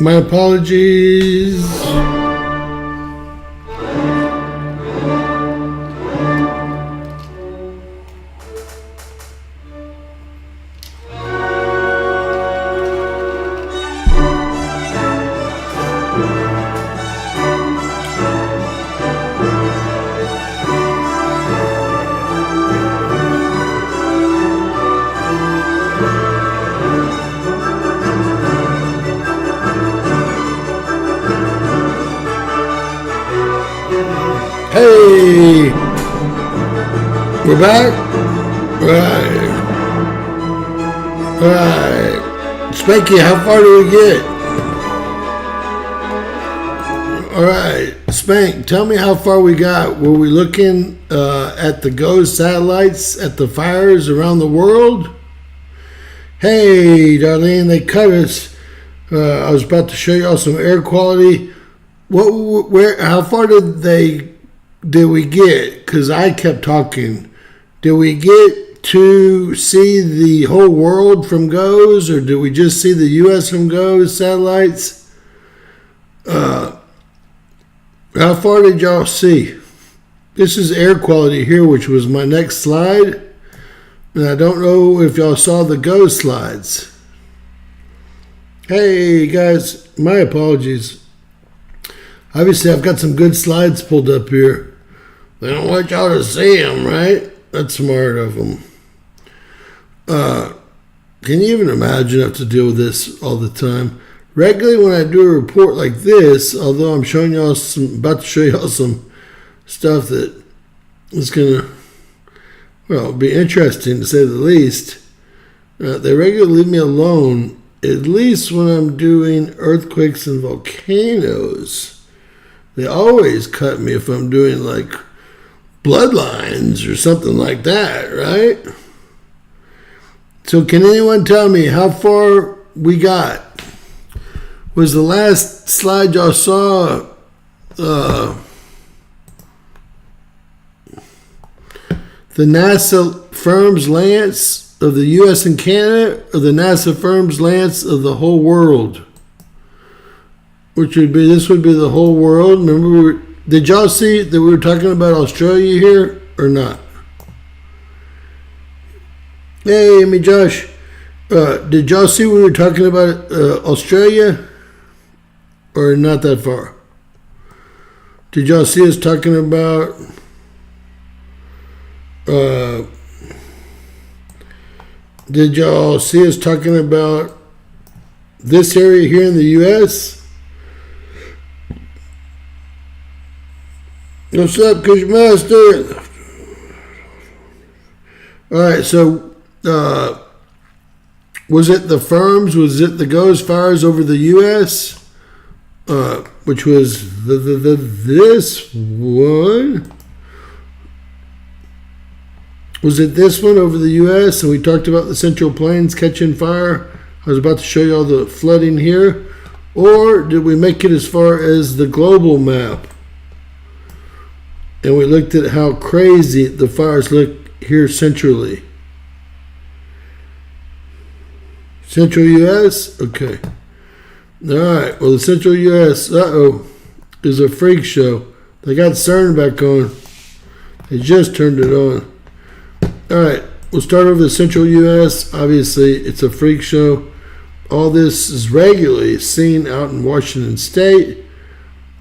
My apologies. Hey, we're back. Right. Spanky, how far do we get? All right, Spank, tell me how far we got. Were we looking at the GOES satellites at the fires around the world? Hey, Darlene, they cut us. I was about to show y'all some air quality. How far did we get? Because I kept talking. Did we get to see the whole world from GOES, or did we just see the U.S. from GOES satellites? How far did y'all see? This is air quality here, which was my next slide. And I don't know if y'all saw the GOES slides. Hey, guys, my apologies. Obviously, I've got some good slides pulled up here. They don't want y'all to see them, right? That's smart of them. Can you even imagine I have to deal with this all the time? Regularly, when I do a report like this, although I'm showing y'all about to show y'all some stuff that is going to, be interesting to say the least. They regularly leave me alone, at least when I'm doing earthquakes and volcanoes. They always cut me if I'm doing like bloodlines or something like that, right? So can anyone tell me how far we got? Was the last slide y'all saw the NASA firm's lance of the U.S. and Canada, or the NASA firm's lance of the whole world? This would be the whole world. Remember, did y'all see that we were talking about Australia here or not? Hey, Amy Josh, did y'all see we were talking about Australia, or not that far? Did y'all see us talking about did y'all see us talking about this area here in the U.S.? What's up, Kushmaster? All right, so was it the firms? Was it the GOES fires over the U.S.? Which was this one? Was it this one over the U.S.? And we talked about the Central Plains catching fire. I was about to show you all the flooding here. Or did we make it as far as the global map? And we looked at how crazy the fires look here centrally. Central U.S.? Okay. All right. Well, the Central U.S., is a freak show. They got CERN back on. They just turned it on. All right. We'll start over the Central U.S. Obviously, it's a freak show. All this is regularly seen out in Washington State.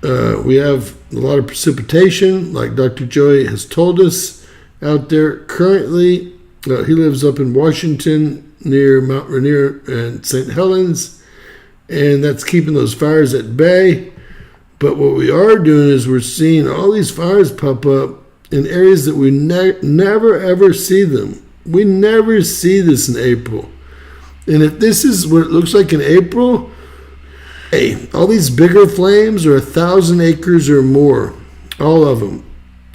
We have a lot of precipitation, like Dr. Joey has told us out there currently. He lives up in Washington near Mount Rainier and St. Helens, and that's keeping those fires at bay. But what we are doing is we're seeing all these fires pop up in areas that we never ever see them. We never see this in April. And if this is what it looks like in April, hey, all these bigger flames are 1,000 acres or more, all of them.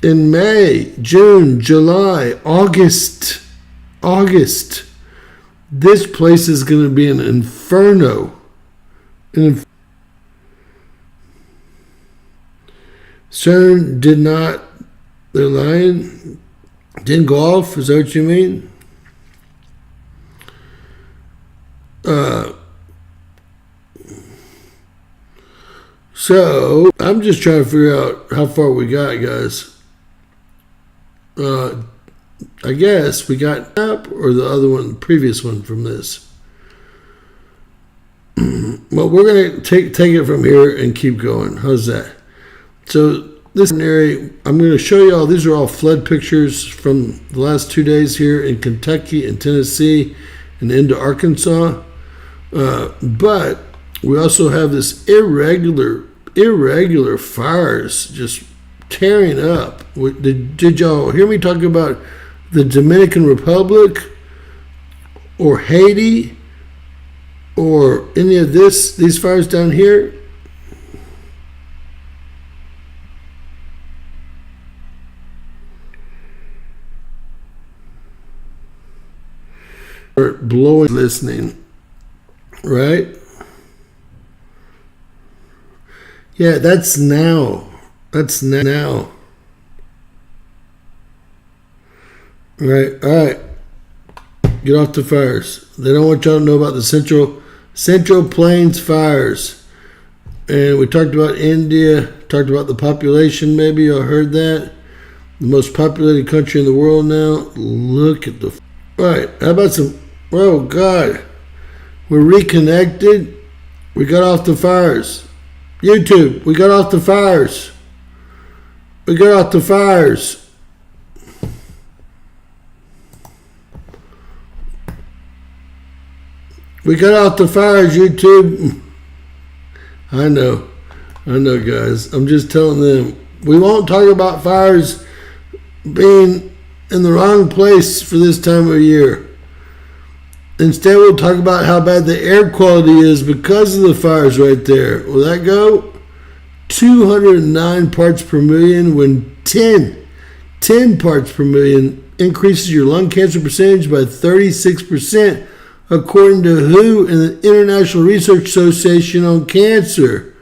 In May, June, July, August, this place is going to be an inferno. CERN did not, they're lying, didn't go off, is that what you mean? So I'm just trying to figure out how far we got, guys. I guess we got up or the other one, the previous one from this. Well, we're gonna take it from here and keep going. How's that? So this area, I'm going to show you all. These are all flood pictures from the last 2 days here in Kentucky and Tennessee and into Arkansas. But we also have this irregular fires just tearing up. Did y'all hear me talk about the Dominican Republic or Haiti or any of these fires down here? Or blowing, listening, right? Yeah, that's now. That's now. Right, all right. Get off the fires. They don't want y'all to know about the Central Plains fires. And we talked about India, talked about the population, maybe y'all heard that. The most populated country in the world now. Look at the... All right, how about some... Oh, God. We're reconnected. We got off the fires. YouTube, we got off the fires. We got off the fires. We got off the fires, YouTube. I know, guys. I'm just telling them. We won't talk about fires being in the wrong place for this time of year. Instead, we'll talk about how bad the air quality is because of the fires right there. Will that go? 209 parts per million when 10 parts per million increases your lung cancer percentage by 36%, according to WHO and the International Research Association on Cancer.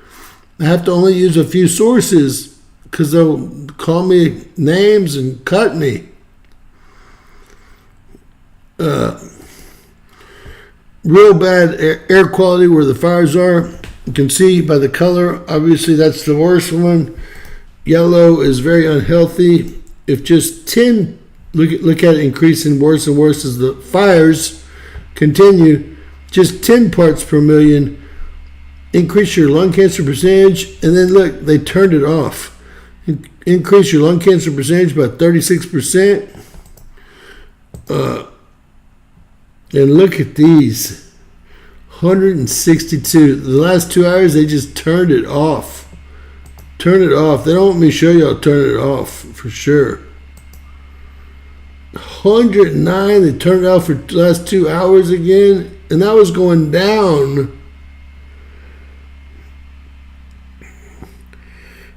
I have to only use a few sources because they'll call me names and cut me. Real bad air quality where the fires are. You can see by the color, obviously that's the worst one. Yellow is very unhealthy. If just 10, look at it increasing worse and worse as the fires continue, just 10 parts per million increase your lung cancer percentage, and then look, they turned it off. Increase your lung cancer percentage by 36%. And look at these, 162. The last 2 hours, they just turned it off. Turn it off. They don't want me to show y'all turn it off for sure. 109, they turned it off for the last 2 hours again, and that was going down.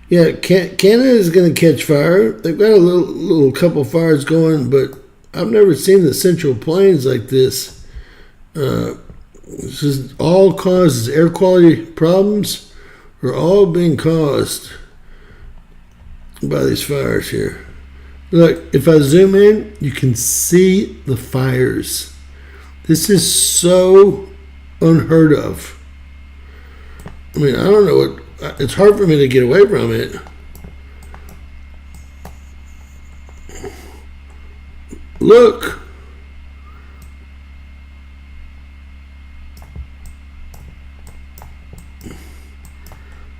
Yeah, Canada is going to catch fire. They've got a little couple fires going, but I've never seen the Central Plains like this. This is all causes air quality problems are all being caused by these fires here. Look, if I zoom in, you can see the fires. This is so unheard of. I mean, I don't know what, it's hard for me to get away from it. Look.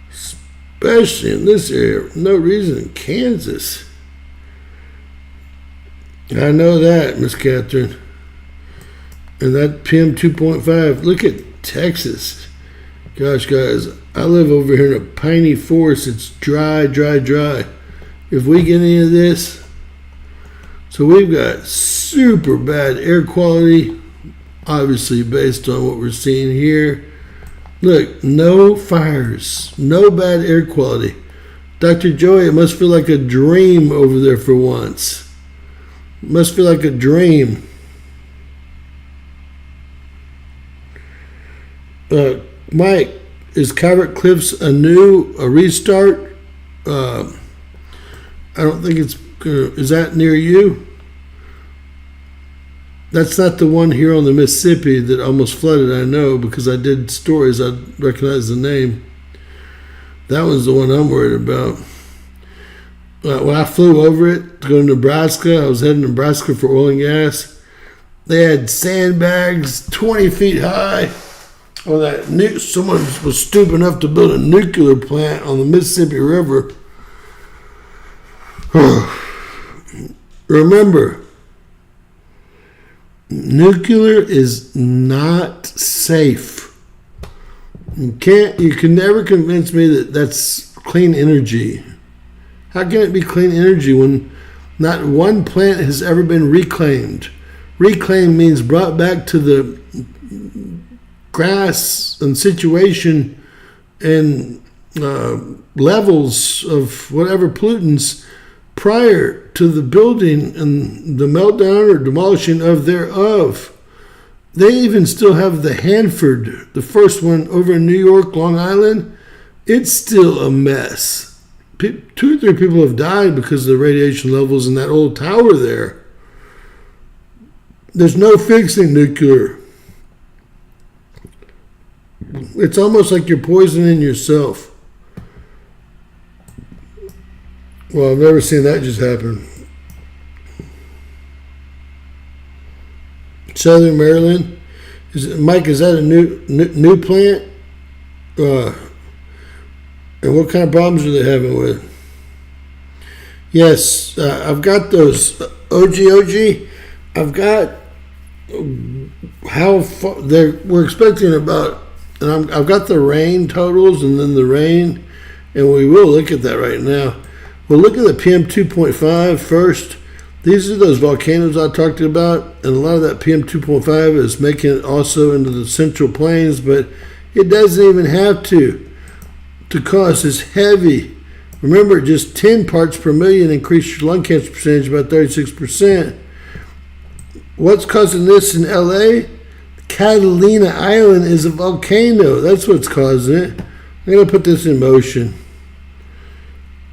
Especially in this area. No reason in Kansas. I know that, Miss Catherine. And that PM 2.5. Look at Texas. Gosh, guys, I live over here in a piney forest. It's dry. If we get any of this, so we've got super bad air quality, obviously based on what we're seeing here. Look, no fires, no bad air quality. Dr. Joey, it must feel like a dream over there for once. It must feel like a dream. Mike, is Calvert Cliffs a restart? I don't think it's gonna. Is that near you? That's not the one here on the Mississippi that almost flooded, I know, because I did stories. I recognize the name. That was the one I'm worried about. When I flew over it to go to Nebraska, I was heading to Nebraska for oil and gas. They had sandbags 20 feet high. Or that someone was stupid enough to build a nuclear plant on the Mississippi River. Remember, nuclear is not safe. You can never convince me that that's clean energy. How can it be clean energy when not one plant has ever been reclaimed? Reclaimed means brought back to the grass and situation and levels of whatever pollutants prior to the building and the meltdown or demolishing thereof. They even still have the Hanford, the first one over in New York, Long Island. It's still a mess. 2 or 3 people have died because of the radiation levels in that old tower there. There's no fixing nuclear. It's almost like you're poisoning yourself. Well, I've never seen that just happen. Southern Maryland. Mike, is that a new plant? And what kind of problems are they having with? Yes, I've got those. OG. I've got how far we're expecting about, and I've got the rain totals and then the rain, and we will look at that right now. We'll look at the PM 2.5 first. These are those volcanoes I talked about, and a lot of that PM 2.5 is making it also into the Central Plains, but it doesn't even have to cause this heavy. Remember, just 10 parts per million increased your lung cancer percentage about 36%. What's causing this in LA? Catalina Island is a volcano. That's what's causing it. I'm going to put this in motion.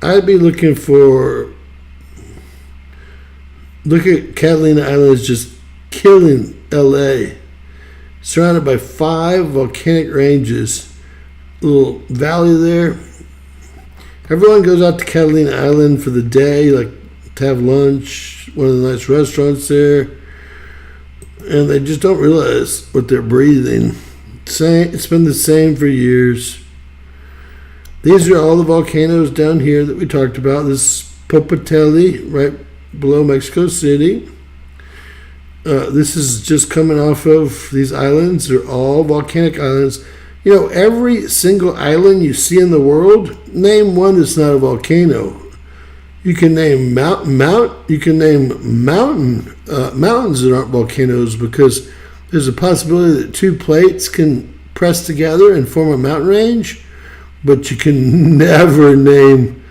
I'd be looking for... Look at Catalina Island is just killing LA. Surrounded by 5 volcanic ranges. Little valley there. Everyone goes out to Catalina Island for the day, like to have lunch, one of the nice restaurants there, and they just don't realize what they're breathing. It's been the same for years. These are all the volcanoes down here that we talked about. This is Popocatépetl, right below Mexico City. This is just coming off of these islands. They're all volcanic islands. You know, every single island you see in the world, name one that's not a volcano. You can name mountains that aren't volcanoes, because there's a possibility that 2 plates can press together and form a mountain range, but you can never name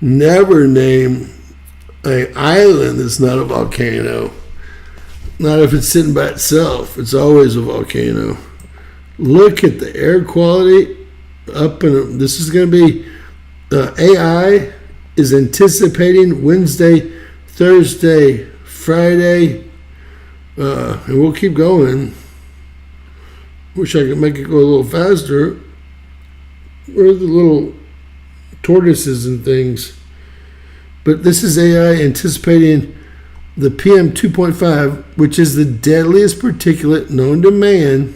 an island that's not a volcano. Not if it's sitting by itself. It's always a volcano. Look at the air quality up, and this is going to be AI is anticipating Wednesday, Thursday, Friday, and we'll keep going. Wish I could make it go a little faster. Where are the little tortoises and things? But this is AI anticipating the PM 2.5, which is the deadliest particulate known to man,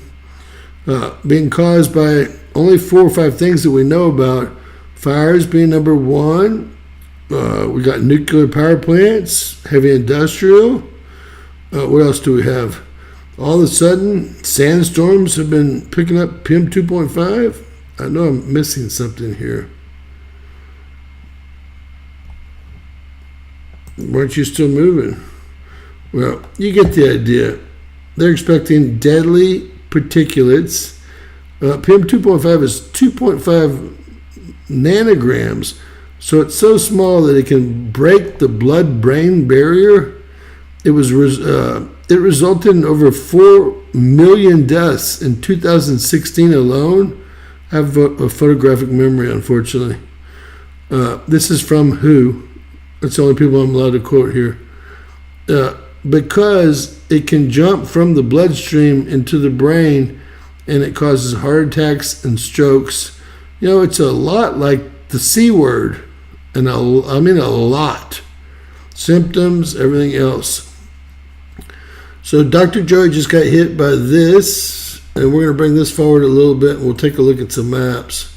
being caused by only 4 or 5 things that we know about. Fires being number 1. We got nuclear power plants, heavy industrial. What else do we have? All of a sudden, sandstorms have been picking up PM 2.5. I know I'm missing something here. Weren't you still moving? Well, you get the idea. They're expecting deadly particulates. PM 2.5 is 2.5 nanograms, so it's so small that it can break the blood-brain barrier. It resulted in over 4 million deaths in 2016 alone. I have a photographic memory, unfortunately. This is from WHO. That's the only people I'm allowed to quote here. Because it can jump from the bloodstream into the brain, and it causes heart attacks and strokes. It's a lot like the C word, and I mean a lot. Symptoms, everything else. So Dr. Joey just got hit by this, and we're going to bring this forward a little bit, and we'll take a look at some maps.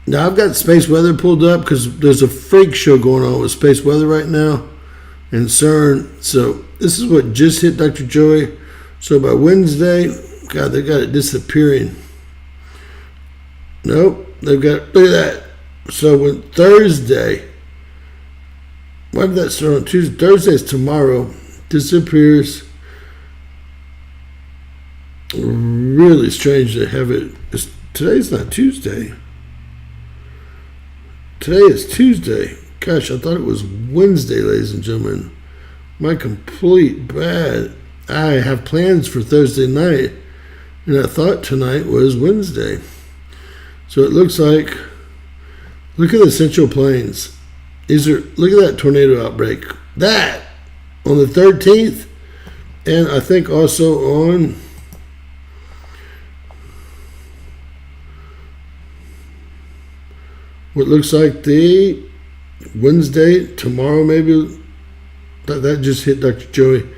Now, I've got space weather pulled up because there's a freak show going on with space weather right now and CERN. So this is what just hit Dr. Joey. So by Wednesday, God, they got it disappearing. Nope, they've got, look at that. So when Thursday, why did that start on Tuesday? Thursday is tomorrow. Disappears. Really strange to have it. Today's not Tuesday. Today is Tuesday. Gosh, I thought it was Wednesday, ladies and gentlemen. My complete bad. I have plans for Thursday night, and I thought tonight was Wednesday. So it looks like, look at the Central Plains. Look at that tornado outbreak. That on the 13th, and I think also on what looks like the Wednesday, tomorrow maybe. That just hit Dr. Joey.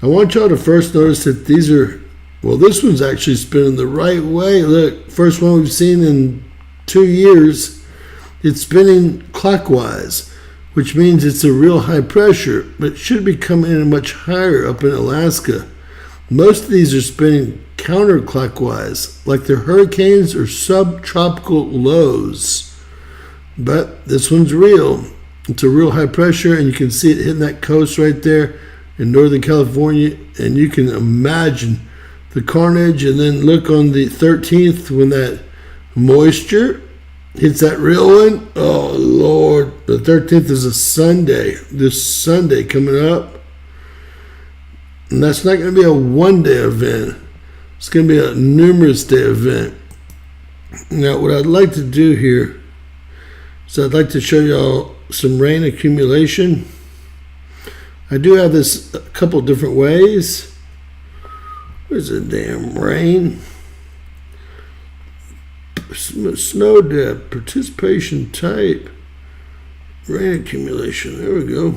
I want y'all to first notice that these are, well, this one's actually spinning the right way. Look, first one we've seen in 2 years. It's spinning clockwise, which means it's a real high pressure, but it should be coming in much higher up in Alaska. Most of these are spinning counterclockwise, like they're hurricanes or subtropical lows. But this one's real. It's a real high pressure, and you can see it hitting that coast right there in Northern California, and you can imagine the carnage. And then look on the 13th when that moisture hits that real one. Oh, Lord. The 13th is a Sunday. This Sunday coming up. And that's not going to be a one-day event. It's going to be a numerous-day event. Now, what I'd like to do here is I'd like to show y'all some rain accumulation. I do have this a couple different ways. Where's the damn rain? Snow depth, participation type, rain accumulation. There we go.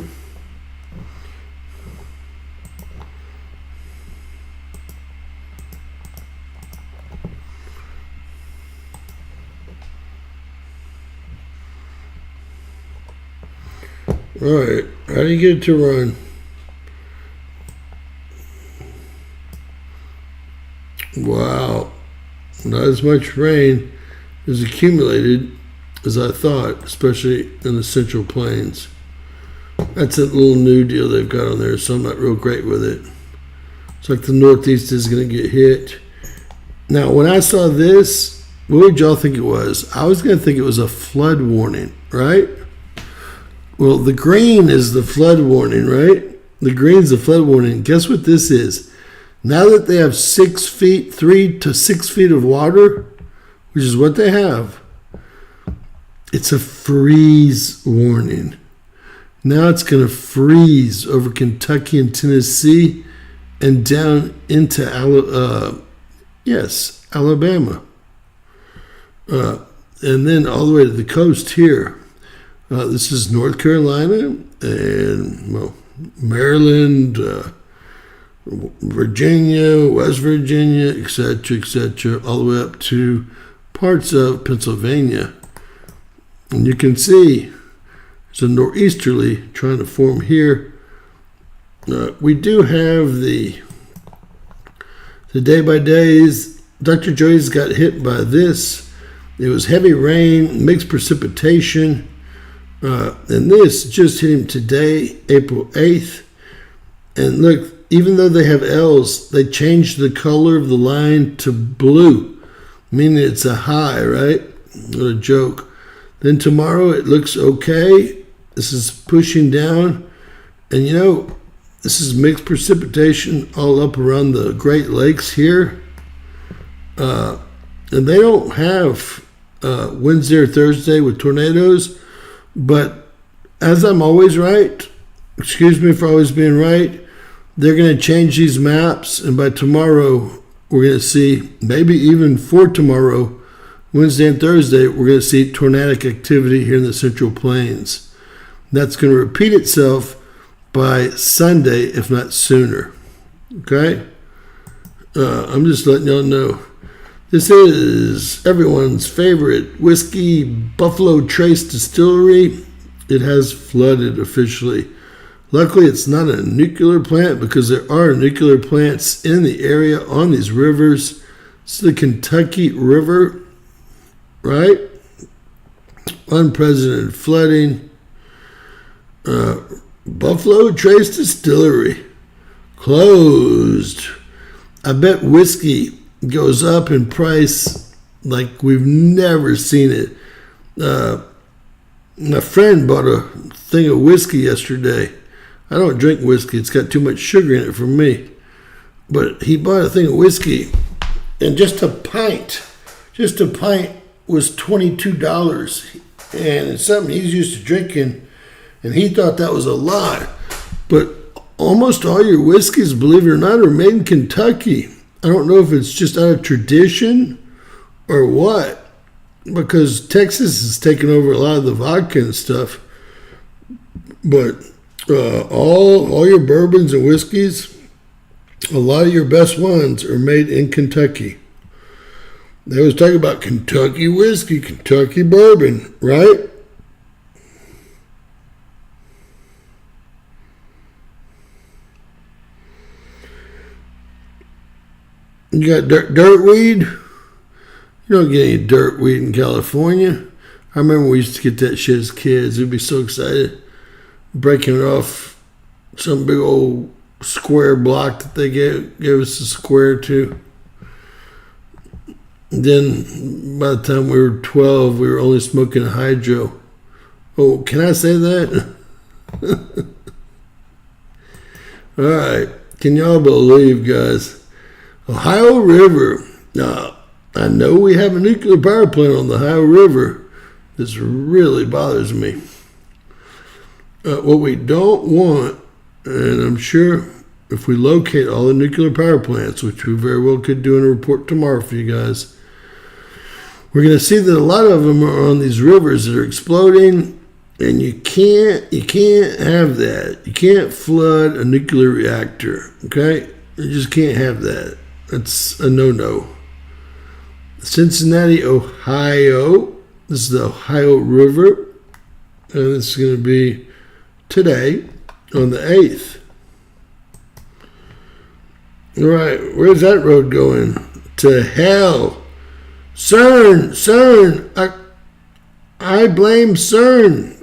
All right, how do you get it to run? Wow, not as much rain is accumulated as I thought, especially in the Central Plains. That's a little new deal they've got on there, so I'm not real great with it. It's like the Northeast is going to get hit. Now, when I saw this, what would y'all think it was? I was going to think it was a flood warning, right? Well, the green is the flood warning, right? The green's the flood warning. Guess what this is? Now that they have 6 feet, 3 to 6 feet of water, which is what they have, it's a freeze warning. Now it's going to freeze over Kentucky and Tennessee and down into Alabama. And then all the way to the coast here. This is North Carolina and, well, Maryland, Virginia, West Virginia, etc., all the way up to parts of Pennsylvania. And you can see there's a nor'easterly trying to form here. We do have the day-by-days. Dr. Joy's got hit by this. It was heavy rain, mixed precipitation. And this just hit him today, April 8th. And look, even though they have L's, they changed the color of the line to blue, meaning it's a high, right? What a joke. Then tomorrow it looks okay. This is pushing down. And this is mixed precipitation all up around the Great Lakes here. And they don't have Wednesday or Thursday with tornadoes. But as I'm always right, excuse me for always being right, they're going to change these maps. And by tomorrow, we're going to see, maybe even for tomorrow, Wednesday and Thursday, we're going to see tornadic activity here in the Central Plains. That's going to repeat itself by Sunday, if not sooner. Okay? I'm just letting y'all know. This is everyone's favorite whiskey, Buffalo Trace Distillery. It has flooded officially. Luckily, it's not a nuclear plant because there are nuclear plants in the area on these rivers. It's the Kentucky River, right? Unprecedented flooding. Buffalo Trace Distillery closed. I bet whiskey goes up in price like we've never seen it. My friend bought a thing of whiskey yesterday. I don't drink whiskey. It's got too much sugar in it for me. But he bought a thing of whiskey, and just a pint was $22. And it's something he's used to drinking, and he thought that was a lot. But almost all your whiskeys, believe it or not, are made in Kentucky. I don't know if it's just out of tradition or what, because Texas has taken over a lot of the vodka and stuff. But all your bourbons and whiskeys, a lot of your best ones are made in Kentucky. They always talk about Kentucky whiskey, Kentucky bourbon, right? You got dirt weed. You don't get any dirt weed in California. I remember we used to get that shit as kids. We'd be so excited. Breaking it off some big old square block that they gave us a square to. And then by the time we were 12, we were only smoking a hydro. Oh, can I say that? All right. Can y'all believe, guys? Ohio River. Now, I know we have a nuclear power plant on the Ohio River. This really bothers me. What we don't want, and I'm sure if we locate all the nuclear power plants, which we very well could do in a report tomorrow for you guys, we're going to see that a lot of them are on these rivers that are exploding, and you can't have that. You can't flood a nuclear reactor, okay? You just can't have that. That's a no-no. Cincinnati, Ohio. This is the Ohio River, and it's going to be today on the 8th. All right, where's that road going? To hell. CERN. I blame CERN.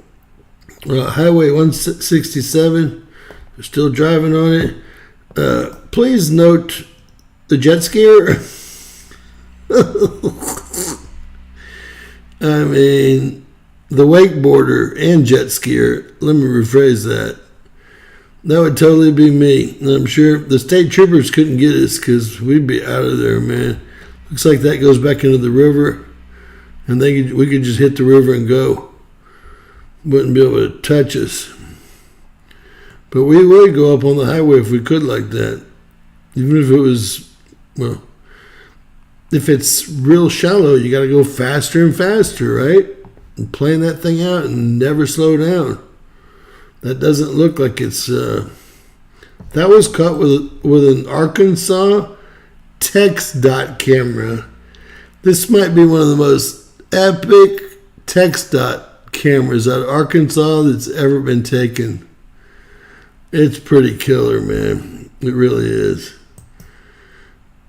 Highway 167. They're still driving on it. Please note the jet skier. I mean, the wakeboarder and jet skier. Let me rephrase that. That would totally be me. And I'm sure the state troopers couldn't get us because we'd be out of there, man. Looks like that goes back into the river, and we could just hit the river and go. Wouldn't be able to touch us. But we would go up on the highway if we could like that. Even if it was, well, if it's real shallow, you got to go faster and faster, right? And plan that thing out and never slow down. That doesn't look like it's... that was caught with an Arkansas TexDot camera. This might be one of the most epic TexDot cameras out of Arkansas that's ever been taken. It's pretty killer, man. It really is.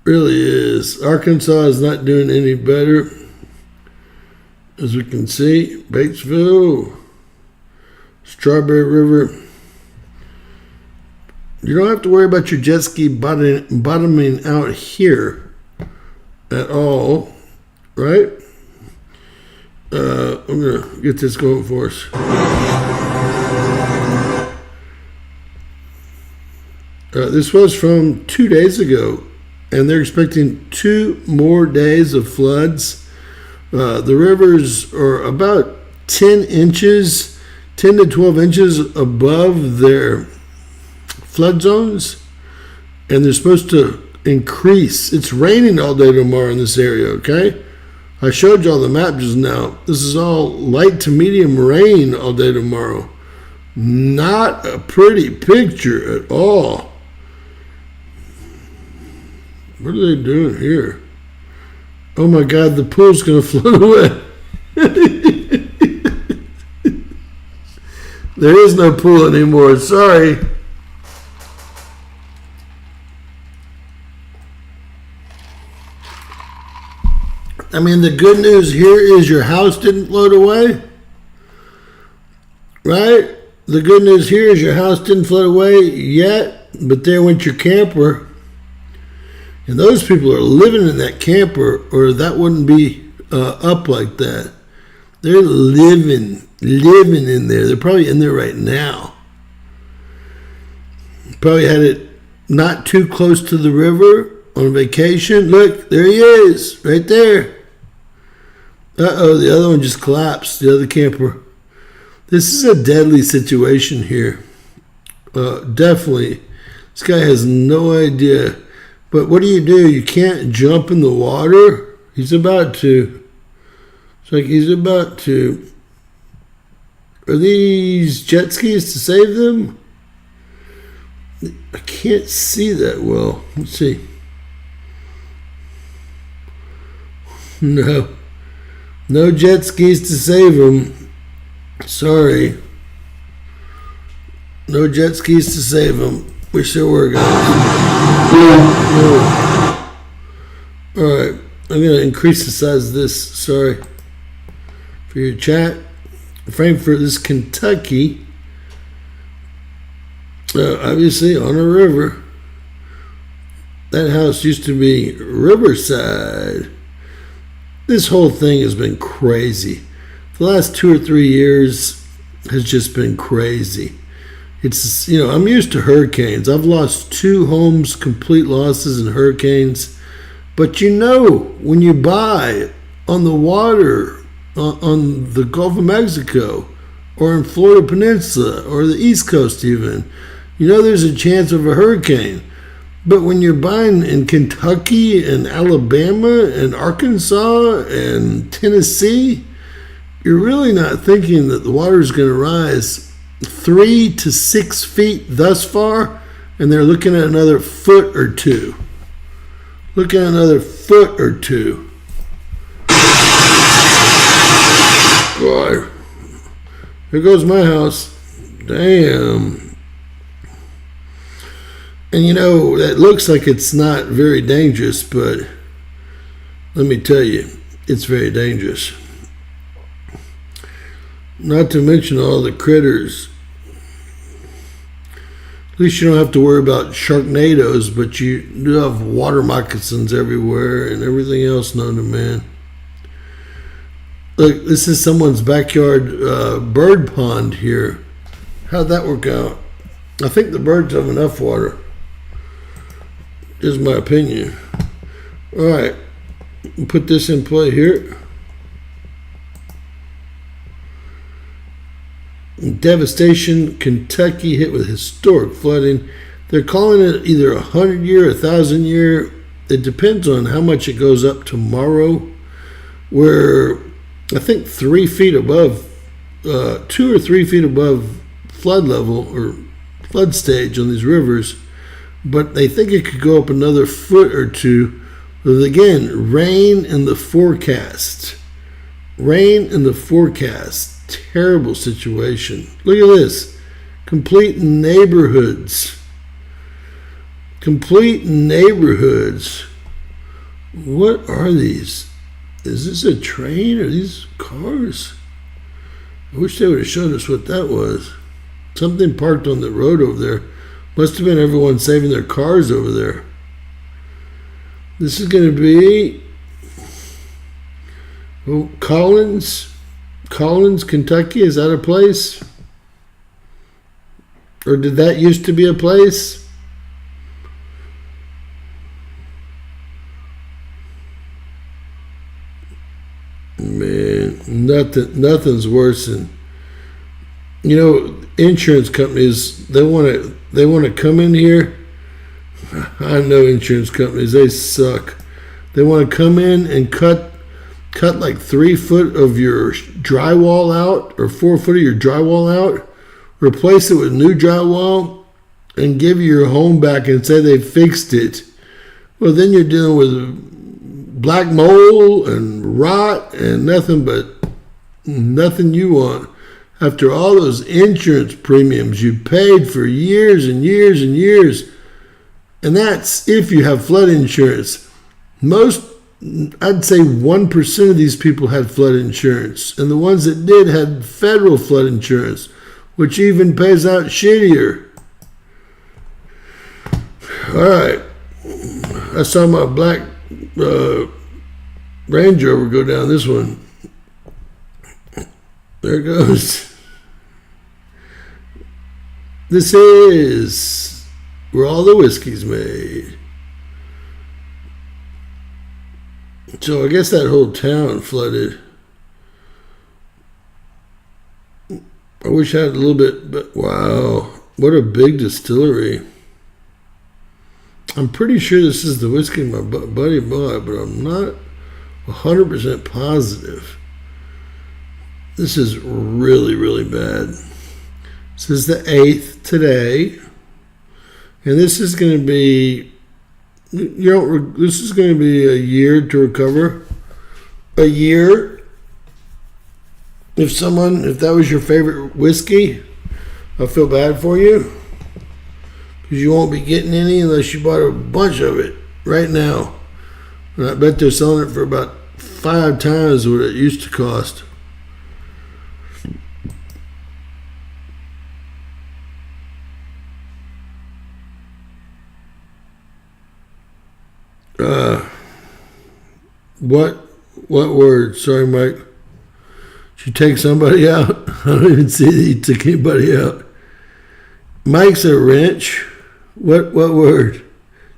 Really is. Arkansas is not doing any better. As we can see, Batesville, Strawberry River. You don't have to worry about your jet ski bottoming out here at all, right? I'm going to get this going for us. This was from 2 days ago, and they're expecting 2 more days of floods. The rivers are about 10 to 12 inches above their flood zones, and they're supposed to increase. It's raining all day tomorrow in this area, okay? I showed y'all the map just now. This is all light to medium rain all day tomorrow. Not a pretty picture at all. What are they doing here? Oh my God, the pool's going to float away. There is no pool anymore. Sorry. I mean, the good news here is your house didn't float away. Right? The good news here is your house didn't float away yet, but there went your camper. And those people are living in that camper, or that wouldn't be up like that. They're living in there. They're probably in there right now. Probably had it not too close to the river on vacation. Look, there he is, right there. Uh-oh, the other one just collapsed, the other camper. This is a deadly situation here. Definitely. This guy has no idea. But what do? You can't jump in the water. He's about to. It's like he's about to. Are these jet skis to save them? I can't see that well. Let's see. No. No jet skis to save him. Sorry. No jet skis to save him. Wish there were, guys. No. Alright. I'm going to increase the size of this. Sorry. For your chat. Frankfurt, this is Kentucky. Obviously on a river. That house used to be Riverside. This whole thing has been crazy. The last 2 or 3 years has just been crazy. It's, I'm used to hurricanes. I've lost 2 homes, complete losses in hurricanes. But when you buy on the water, on the Gulf of Mexico, or in Florida Peninsula, or the East Coast even, there's a chance of a hurricane. But when you're buying in Kentucky and Alabama and Arkansas and Tennessee, you're really not thinking that the water is going to rise 3 to 6 feet thus far, and they're looking at another foot or two. Look at another foot or two. Boy, here goes my house. Damn. And that looks like it's not very dangerous, but let me tell you, it's very dangerous. Not to mention all the critters. At least you don't have to worry about sharknadoes, but you do have water moccasins everywhere and everything else known to man. Look, this is someone's backyard bird pond here. How'd that work out? I think the birds have enough water. Is my opinion. All right, put this in play here. Devastation, Kentucky hit with historic flooding. They're calling it either 100-year, 1,000-year. It depends on how much it goes up tomorrow. We're, I think, 3 feet above, 2 or 3 feet above flood level or flood stage on these rivers. But they think it could go up another foot or two. But again, rain in the forecast. Rain in the forecast. Terrible situation. Look at this. Complete neighborhoods. Complete neighborhoods. What are these? Is this a train? Are these cars? I wish they would have shown us what that was. Something parked on the road over there. Must have been everyone saving their cars over there. This is going to be Collins, Kentucky. Is that a place? Or did that used to be a place? Man, nothing's worse than, insurance companies, they want to come in here. I know insurance companies, they suck. They want to come in and cut cut like 3 foot of your drywall out or 4 foot of your drywall out, replace it with new drywall, and give you your home back and say they fixed it, well, then you're dealing with black mold and rot and nothing you want. After all those insurance premiums you paid for years and years and years, and that's if you have flood insurance. I'd say 1% of these people had flood insurance, and the ones that did had federal flood insurance, which even pays out shittier. All right, I saw my black Range Rover go down this one. There it goes. This is where all the whiskey's made. So I guess that whole town flooded. I wish I had a little bit, but wow, what a big distillery. I'm pretty sure this is the whiskey my buddy bought, but I'm not 100% positive. This is really, really bad. This is the 8th today, and this is going to be, this is going to be a year to recover. A year. If that was your favorite whiskey, I feel bad for you, because you won't be getting any unless you bought a bunch of it right now. And I bet they're selling it for about 5 times what it used to cost. What word? Sorry, Mike. Did you take somebody out? I don't even see that you took anybody out. Mike's a wrench. What word?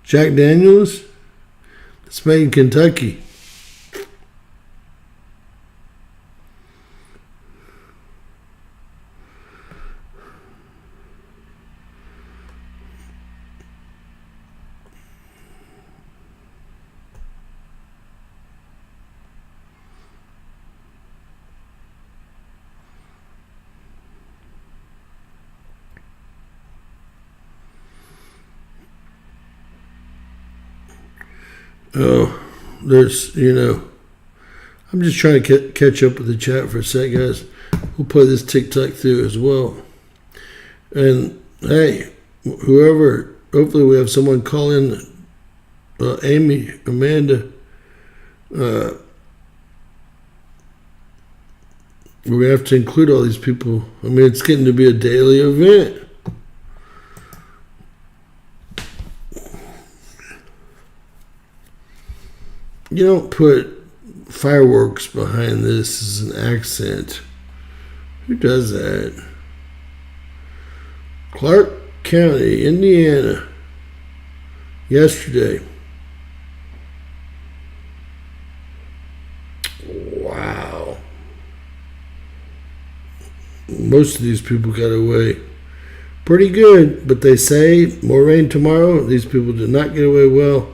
Jack Daniels? It's made in Kentucky. Oh, there's, I'm just trying to catch up with the chat for a sec, guys. We'll play this TikTok through as well. And, hey, whoever, hopefully we have someone call in, Amy, Amanda. We're going to have to include all these people. I mean, it's getting to be a daily event. You don't put fireworks behind this as an accent. Who does that? Clark County, Indiana. Yesterday. Wow. Most of these people got away pretty good, but they say more rain tomorrow. These people did not get away well.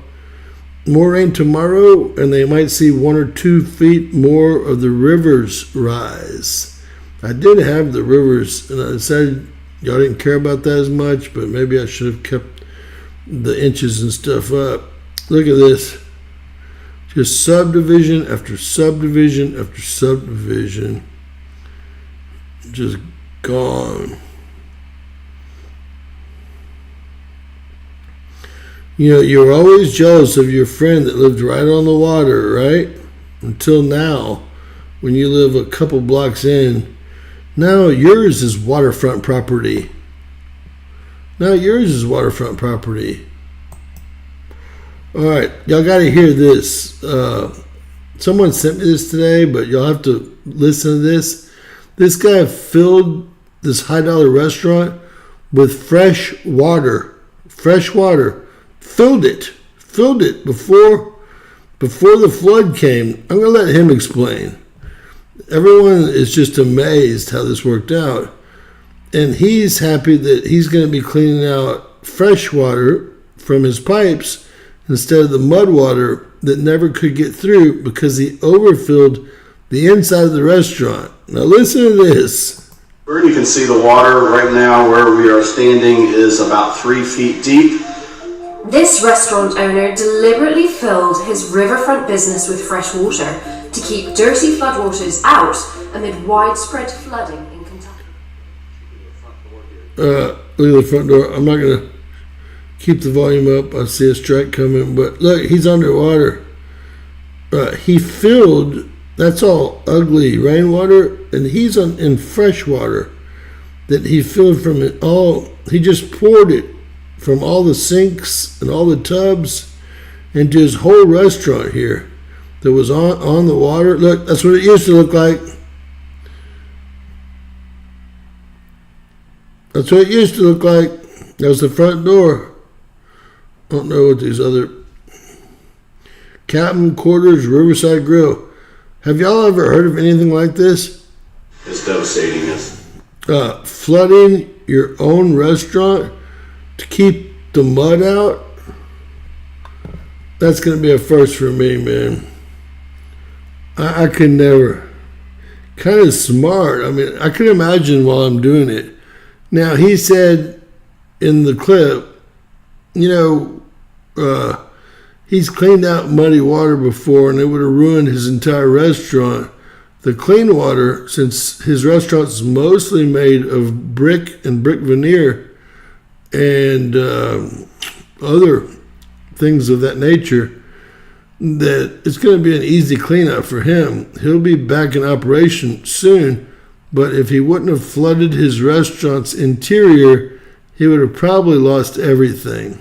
More rain tomorrow, and they might see 1 or 2 feet more of the rivers rise. I did have the rivers, and I said y'all didn't care about that as much, but maybe I should have kept the inches and stuff up. Look at this. Just subdivision after subdivision after subdivision. Just gone. You were always jealous of your friend that lived right on the water, right? Until now, when you live a couple blocks in. Now yours is waterfront property. All right, y'all got to hear this. Someone sent me this today, but y'all have to listen to this. This guy filled this high-dollar restaurant with fresh water. Filled it before the flood came. I'm going to let him explain. Everyone is just amazed how this worked out. And he's happy that he's going to be cleaning out fresh water from his pipes instead of the mud water that never could get through because he overfilled the inside of the restaurant. Now listen to this. Where you can see the water right now where we are standing is about 3 feet deep. This restaurant owner deliberately filled his riverfront business with fresh water to keep dirty floodwaters out amid widespread flooding in Kentucky. Look at the front door. I'm not going to keep the volume up. I see a strike coming, but look, he's underwater. He filled, that's all ugly rainwater, and he's in fresh water that he filled from it all. He just poured it from all the sinks and all the tubs into his whole restaurant here that was on the water. Look, that's what it used to look like. That's what it used to look like. That was the front door. I don't know what these other... Captain Quarters Riverside Grill. Have y'all ever heard of anything like this? It's devastating, yes. Flooding your own restaurant to keep the mud out? That's going to be a first for me, man. I could never. Kind of smart. I mean, I can imagine while I'm doing it. Now, he said in the clip, he's cleaned out muddy water before and it would have ruined his entire restaurant. The clean water, since his restaurant's mostly made of brick and brick veneer and other things of that nature, that it's going to be an easy cleanup for him. He'll be back in operation soon, but if he wouldn't have flooded his restaurant's interior, he would have probably lost everything.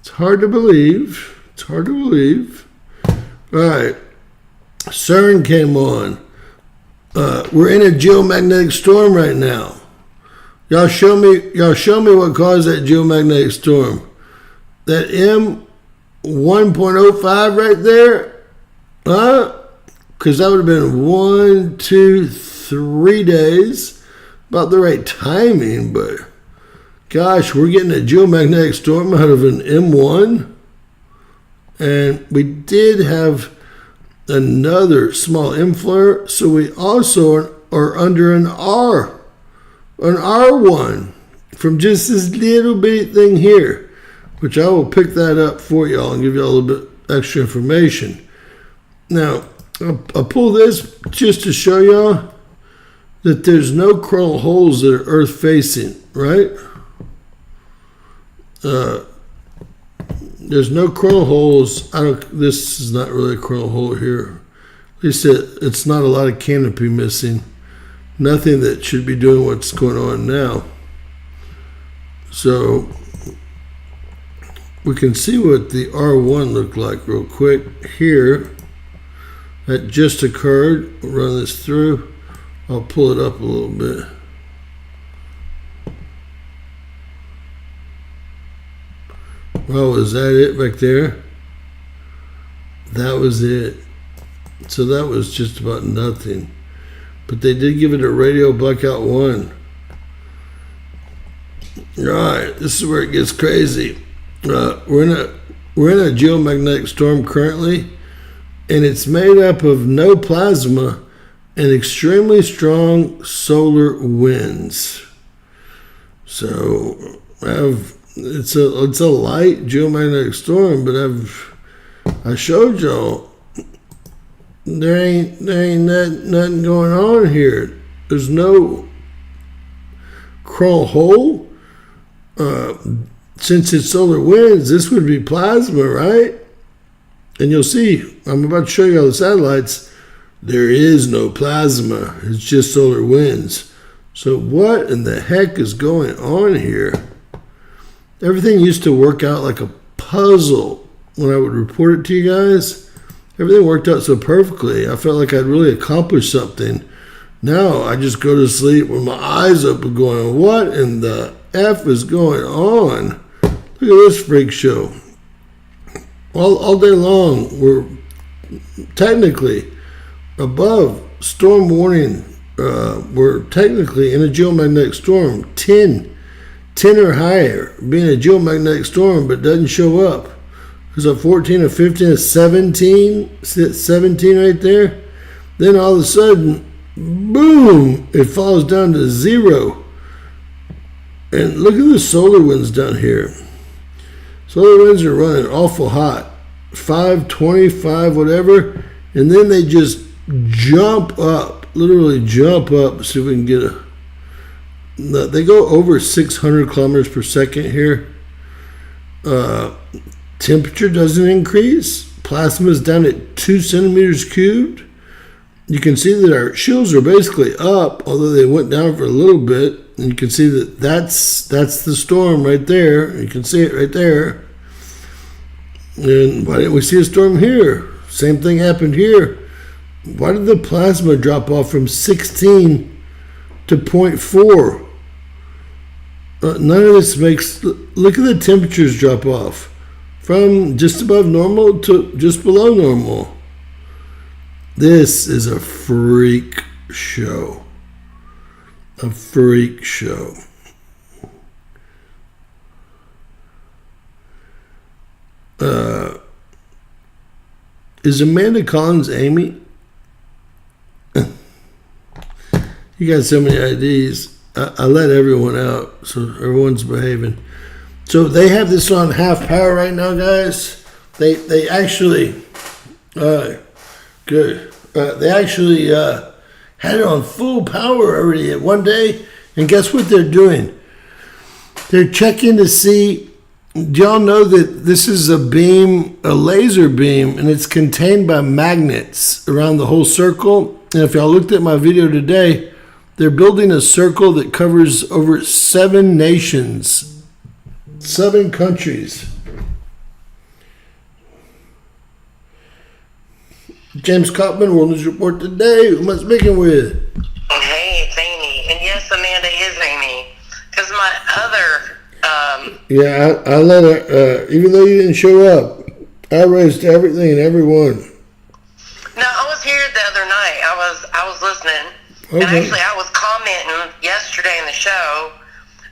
It's hard to believe. It's hard to believe. All right. CERN came on. We're in a geomagnetic storm right now. Y'all show me what caused that geomagnetic storm. That M1.05 right there? Because that would have been 1, 2, 3 days. About the right timing, but gosh, we're getting a geomagnetic storm out of an M1. And we did have another small M flare, so we also are under an R1 from just this little bitty thing here, which I will pick that up for y'all and give y'all a little bit extra information. Now, I'll pull this just to show y'all that there's no coronal holes that are earth facing, right? There's no coronal holes. This is not really a coronal hole here. At least it's not a lot of canopy missing. Nothing that should be doing what's going on now. So we can see what the R1 looked like real quick here. That just occurred. We'll run this through. I'll pull it up a little bit. Well, is that it back there? That was it. So that was just about nothing. But they did give it a radio blackout 1. Alright, this is where it gets crazy. We're in a geomagnetic storm currently, and it's made up of no plasma and extremely strong solar winds. So it's a light geomagnetic storm, but I showed y'all there ain't nothing going on here. There's no coronal hole. Since it's solar winds, this would be plasma, right? And you'll see, I'm about to show you all the satellites. There is no plasma. It's just solar winds. So what in the heck is going on here? Everything used to work out like a puzzle when I would report it to you guys. Everything worked out so perfectly. I felt like I'd really accomplished something. Now I just go to sleep with my eyes open going, what in the F is going on? Look at this freak show. All day long, we're technically above storm warning. We're technically in a geomagnetic storm, 10 or higher, being a geomagnetic storm, but doesn't show up. There's a 14, a 15, a 17. See that 17 right there? Then all of a sudden, boom, it falls down to 0. And look at the solar winds down here. Solar winds are running awful hot. 5, 25, whatever. And then they just jump up. Literally jump up. See if we can get a... They go over 600 kilometers per second here. Temperature doesn't increase. Plasma is down at 2 centimeters cubed. You can see that our shields are basically up, although they went down for a little bit. And you can see that that's the storm right there. You can see it right there. And why didn't we see a storm here? Same thing happened here. Why did the plasma drop off from 16 to 0.4? None of this makes... Look at the temperatures drop off. From just above normal to just below normal. This is a freak show. A freak show. Is Amanda Collins Amy? You got so many IDs. I let everyone out, so everyone's behaving. So they have this on half power right now, guys. They actually, good. They actually had it on full power already at one day, and guess what they're doing? They're checking to see. Do y'all know that this is a beam, a laser beam, and it's contained by magnets around the whole circle? And if y'all looked at my video today, they're building a circle that covers over 7 nations, 7 countries. James Copman, World News Report today. Who am I speaking with? Hey, it's Amy. And yes, Amanda is Amy. Because my other... Yeah, I let her, even though you didn't show up, I raised everything and everyone. No, I was here the other night. I was listening. Okay. And actually, I was commenting yesterday in the show,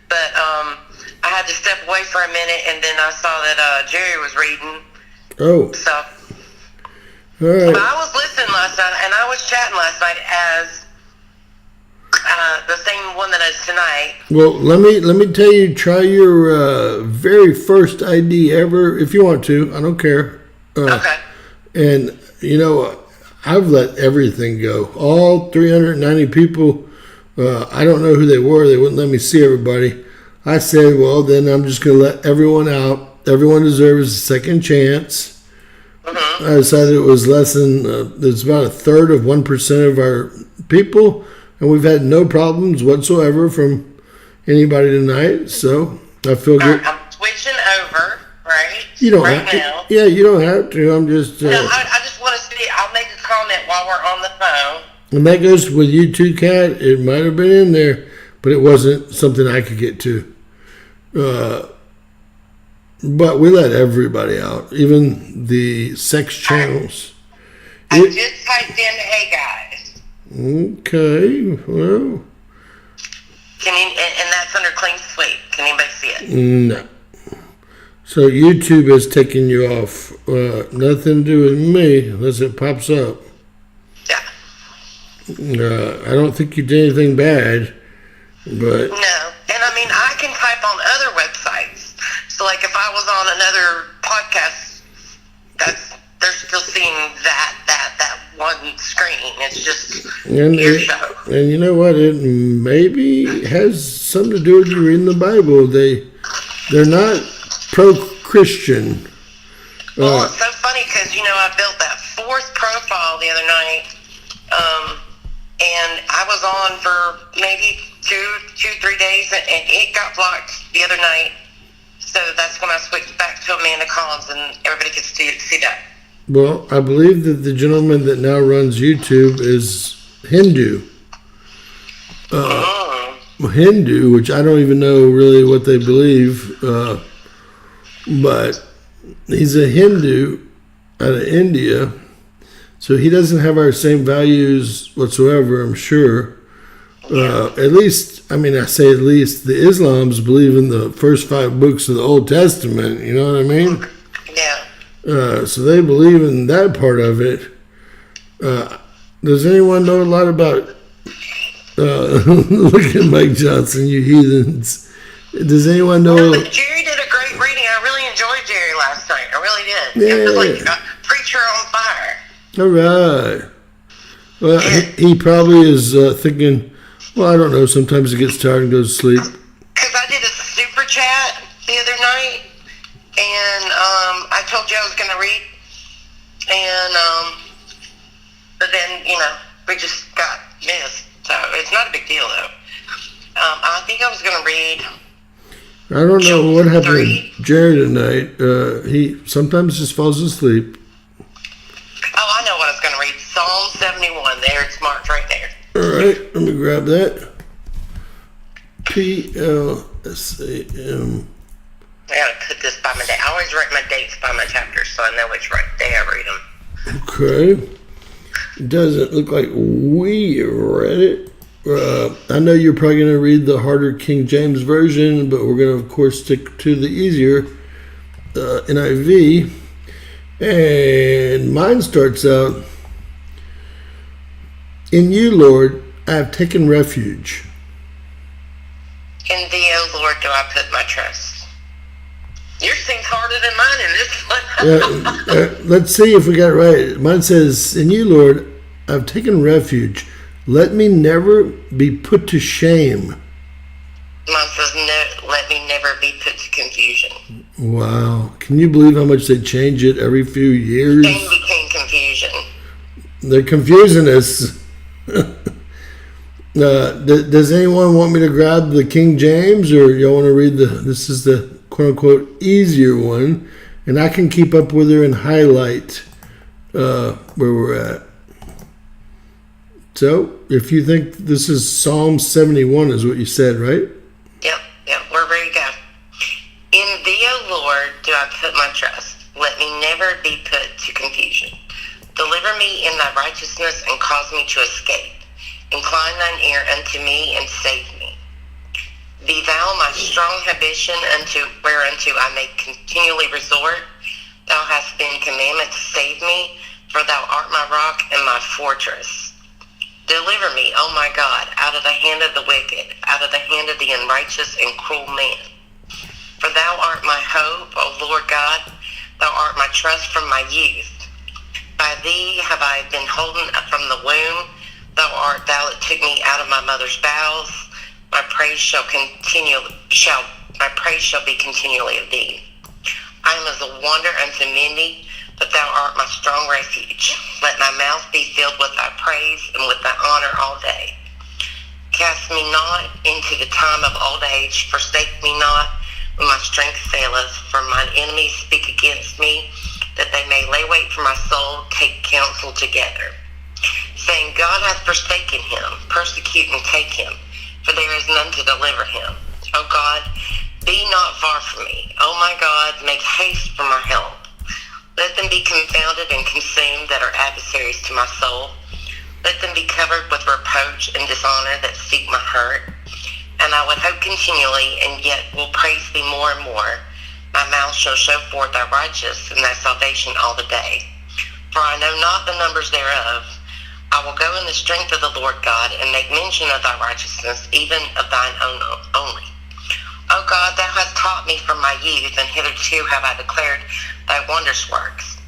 but I had to step away for a minute, and then I saw that Jerry was reading. Oh. So... All right. But I was listening last night, and I was chatting last night as the same one that is tonight. Well, let me tell you, try your very first ID ever, if you want to. I don't care. Okay. And, you know, I've let everything go. All 390 people, I don't know who they were. They wouldn't let me see everybody. I said, well, then I'm just going to let everyone out. Everyone deserves a second chance. Mm-hmm. I decided it was less than, it's about 1/3 of 1% of our people, and we've had no problems whatsoever from anybody tonight, so I feel good. I'm switching over, right? You don't right have to. now. Yeah, you don't have to. I'm just... No, I just want to see, I'll make a comment while we're on the phone. And that goes with you too, Kat. It might have been in there, but it wasn't something I could get to. But we let everybody out, even the sex channels. I just typed in, hey guys. Okay, well. Can you, and that's under clean sweep. Can anybody see it? No. So YouTube is taking you off. Nothing to do with me unless it pops up. Yeah. I don't think you did anything bad, but... No. And I mean, I can type on other websites. So, like, if I was on another podcast, they're still seeing that one screen. It's just your show. And you know what? It maybe has something to do with you reading the Bible. They're not pro-Christian. Well, it's so funny because, you know, I built that 4th profile the other night, and I was on for maybe 3 days, and it got blocked the other night. So that's when I switched back to Amanda Collins, and everybody gets to see that. Well, I believe that the gentleman that now runs YouTube is Hindu. Hindu, which I don't even know really what they believe, but he's a Hindu out of India, so he doesn't have our same values whatsoever, I'm sure. At least, I mean, I say at least, the Islams believe in the first 5 books of the Old Testament, you know what I mean? Yeah. So they believe in that part of it. Does anyone know a lot about? Look at Mike Johnson, you heathens. Does anyone know? No, but Jerry did a great reading. I really enjoyed Jerry last night. I really did. Yeah. It was like a preacher on fire. All right. Well, he probably is thinking, well, I don't know. Sometimes he gets tired and goes to sleep. Because I did a super chat the other night, and I told you I was going to read, and but then, we just got missed. So it's not a big deal, though. I think I was going to read. I don't know what happened to Jerry tonight. He sometimes just falls asleep. Oh, I know what I was going to read. Psalm 71. There, it's marked right there. All right, let me grab that. PLSAM. I got to put this by my day. I always write my dates by my chapters, so I know which day I read them. Okay. It doesn't look like we read it. I know you're probably going to read the harder King James Version, but we're going to, of course, stick to the easier NIV. And mine starts out, in you, Lord, I have taken refuge. In thee, O Lord, do I put my trust. Yours seems harder than mine in this one. Let's see if we got it right. Mine says, in you, Lord, I have taken refuge. Let me never be put to shame. Mine says, no, let me never be put to confusion. Wow. Can you believe how much they change it every few years? Shame became confusion. They're confusing us. Does anyone want me to grab the King James, or y'all want to read this is the quote-unquote easier one, and I can keep up with her and highlight where we're at. So, if you think this is Psalm 71 is what you said, right? Yep, we're ready to go. In thee, O Lord, do I put my trust. Let me never be put to confusion. Deliver me in thy righteousness and cause me to escape. Incline thine ear unto me and save me. Be thou my strong habitation whereunto I may continually resort. Thou hast been commandment to save me, for thou art my rock and my fortress. Deliver me, O my God, out of the hand of the wicked, out of the hand of the unrighteous and cruel man. For thou art my hope, O Lord God, thou art my trust from my youth. By thee have I been holden from the womb. Thou art thou that took me out of my mother's bowels. My praise shall be continually of thee. I am as a wonder unto many, but thou art my strong refuge. Let my mouth be filled with thy praise and with thy honor all day. Cast me not into the time of old age. Forsake me not when my strength faileth. For mine enemies speak against me, that they may lay wait for my soul, take counsel together, saying, God hath forsaken him. Persecute and take him, for there is none to deliver him. O God, be not far from me. O my God, make haste for my help. Let them be confounded and consumed that are adversaries to my soul. Let them be covered with reproach and dishonor that seek my hurt. And I would hope continually, and yet will praise thee more and more. My mouth shall show forth thy righteousness and thy salvation all the day. For I know not the numbers thereof. I will go in the strength of the Lord God, and make mention of thy righteousness, even of thine own only. O God, thou hast taught me from my youth, and hitherto have I declared thy wondrous works.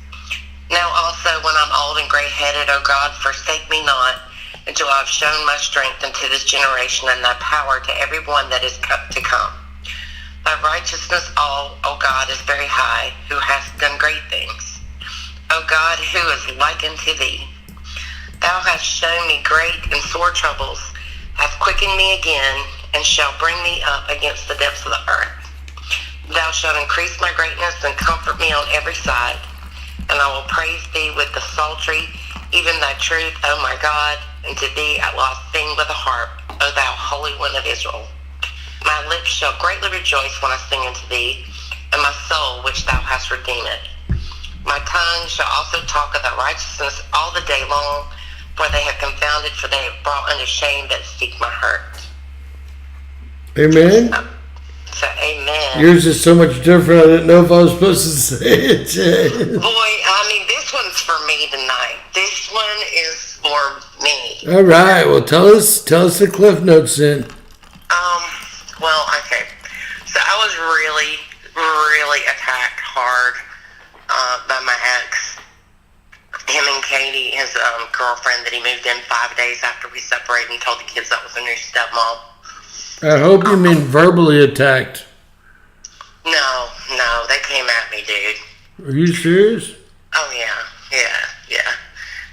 Now also, when I'm old and gray-headed, O God, forsake me not, until I have shown my strength unto this generation, and thy power to every one that is to come. Thy righteousness all, O God, is very high, who hast done great things. O God, who is like unto thee? Thou hast shown me great and sore troubles, hast quickened me again, and shall bring me up against the depths of the earth. Thou shalt increase my greatness and comfort me on every side, and I will praise thee with the psaltery, even thy truth, O my God, and to thee I will sing with a harp, O thou Holy One of Israel. My lips shall greatly rejoice when I sing unto thee, and my soul which thou hast redeemed. My tongue shall also talk of thy righteousness all the day long, for they have confounded, for they have brought under shame that seek my hurt. Amen. So, amen. Yours is so much different. I didn't know if I was supposed to say it, Jen. Boy, I mean, this one's for me tonight. This one is for me. All right. Well, tell us the Cliff Notes then. Well, okay. So I was really, really attacked hard by my ex. Him and Katie, his girlfriend that he moved in 5 days after we separated, and told the kids that was a new stepmom. I hope you mean verbally attacked. No, they came at me, dude. Are you serious? Oh, yeah.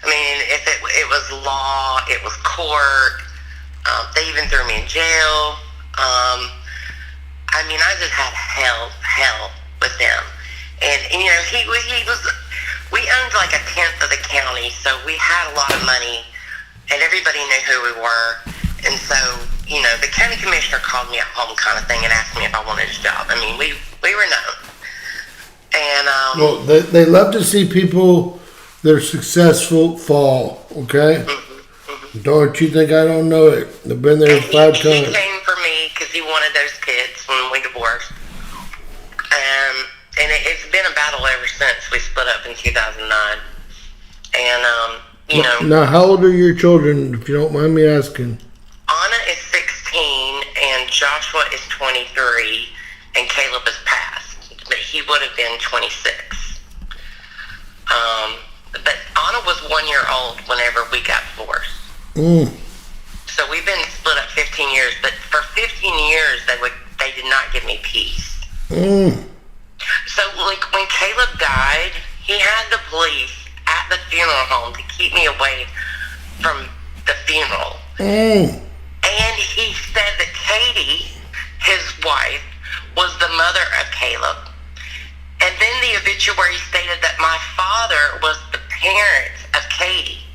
I mean, if it was law, it was court. They even threw me in jail. I mean, I just had hell with them. And you know, he was, we owned like 1/10 of the county, so we had a lot of money, and everybody knew who we were. And so, you know, the county commissioner called me at home kind of thing and asked me if I wanted a job. I mean, we were known. And, well, they love to see people that are successful fall, okay? Don't you think I don't know it? I've been there 5 times. He came for me because he wanted those kids when we divorced. And it's been a battle ever since we split up in 2009. And, you know. Now, how old are your children, if you don't mind me asking? Anna is 16, and Joshua is 23, and Caleb is passed. But he would have been 26. But Anna was 1 year old whenever we got divorced. So we've been split up 15 years, but for 15 years they did not give me peace. So like when Caleb died, he had the police at the funeral home to keep me away from the funeral. And he said that Katie, his wife, was the mother of Caleb. And then the obituary stated that my father was the parent of Katie.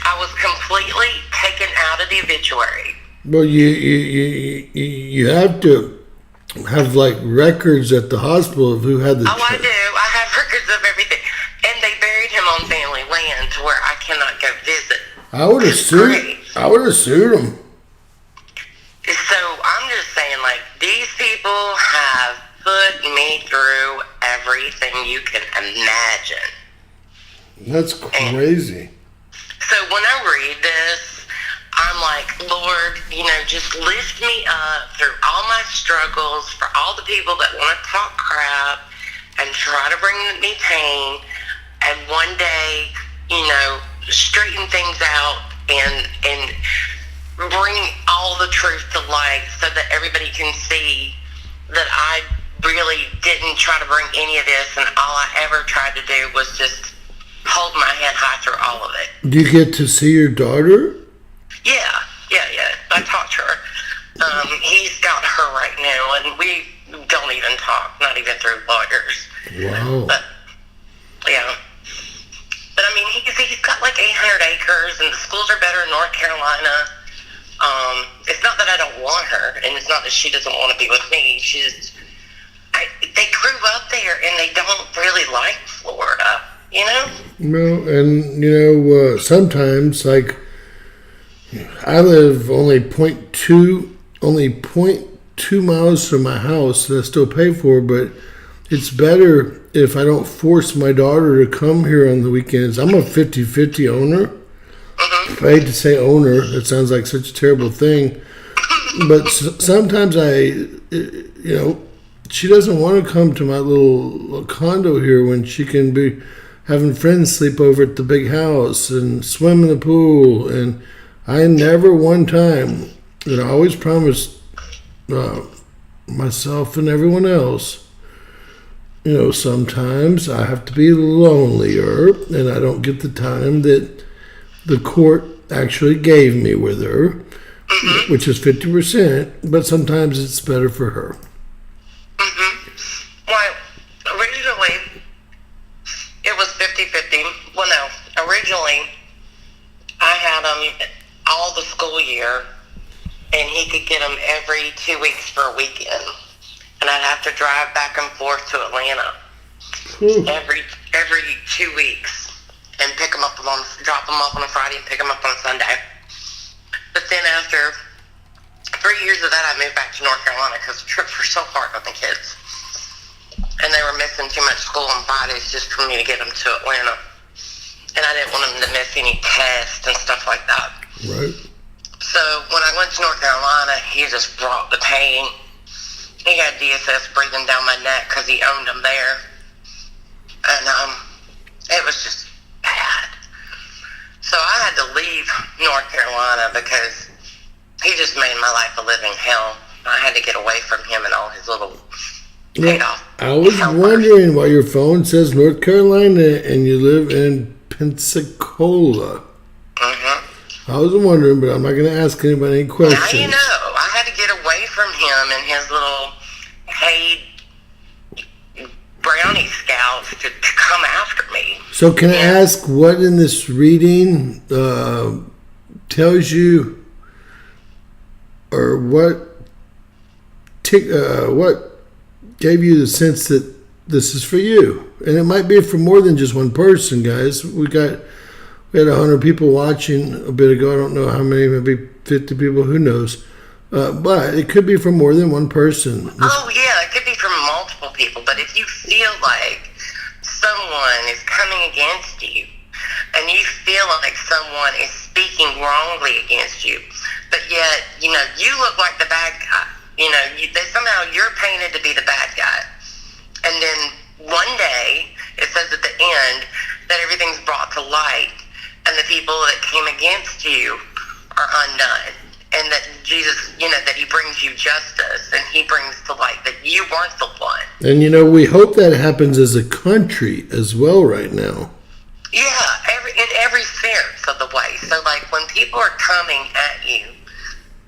I was completely taken out of the obituary. Well, you have to have like records at the hospital of who had the. Oh, I do. I have records of everything, and they buried him on family land to where I cannot go visit. I would have sued him. So I'm just saying, like, these people have put me through everything you can imagine. That's crazy. So when I read this, I'm like, Lord, you know, just lift me up through all my struggles, for all the people that want to talk crap and try to bring me pain, and one day, you know, straighten things out and bring all the truth to light so that everybody can see that I really didn't try to bring any of this, and all I ever tried to do was just hold my head high through all of it. Do you get to see your daughter? Yeah. I talked to her. He's got her right now, and we don't even talk, not even through lawyers. Wow. But, yeah. But, I mean, he's got like 800 acres, and the schools are better in North Carolina. It's not that I don't want her, and it's not that she doesn't want to be with me. They grew up there, and they don't really like Florida, you know? No, and, you know, sometimes, like, I live only 0.2 miles from my house that I still pay for, but it's better if I don't force my daughter to come here on the weekends. I'm a 50-50 owner. I hate to say owner. That sounds like such a terrible thing. But sometimes she doesn't want to come to my little condo here when she can be having friends sleep over at the big house and swim in the pool. And I never one time, and I always promised myself and everyone else, you know, sometimes I have to be lonelier and I don't get the time that the court actually gave me with her, which is 50%, but sometimes it's better for her. Well, originally, it was 50-50. Well, no, originally, I had all the school year, and he could get them every 2 weeks for a weekend. And I'd have to drive back and forth to Atlanta every 2 weeks and drop them off on a Friday and pick them up on a Sunday. But then after 3 years of that, I moved back to North Carolina because the trips were so hard on the kids. And they were missing too much school on Fridays just for me to get them to Atlanta. And I didn't want them to miss any tests and stuff like that. Right. So when I went to North Carolina, he just brought the pain. He had DSS breathing down my neck because he owned them there. And it was just bad. So I had to leave North Carolina because he just made my life a living hell. I had to get away from him and all his little paid off. I was wondering why your phone says North Carolina and you live in Pensacola. Mm-hmm. I was wondering, but I'm not going to ask anybody any questions. Now you know. I had to get away from him and his little paid brownie scouts to come after me. So can I ask what in this reading tells you, or what gave you the sense that this is for you? And it might be for more than just one person, guys. We had 100 people watching a bit ago. I don't know how many, maybe 50 people, who knows. But it could be for more than one person. Oh, yeah, it could be from multiple people. But if you feel like someone is coming against you, and you feel like someone is speaking wrongly against you, but yet, you look like the bad guy. Somehow you're painted to be the bad guy. And then one day, it says at the end that everything's brought to light, and the people that came against you are undone. And that Jesus, that he brings you justice, and he brings to light that you weren't the one. And, we hope that happens as a country as well right now. Yeah, in every sense of the way. So, like, when people are coming at you,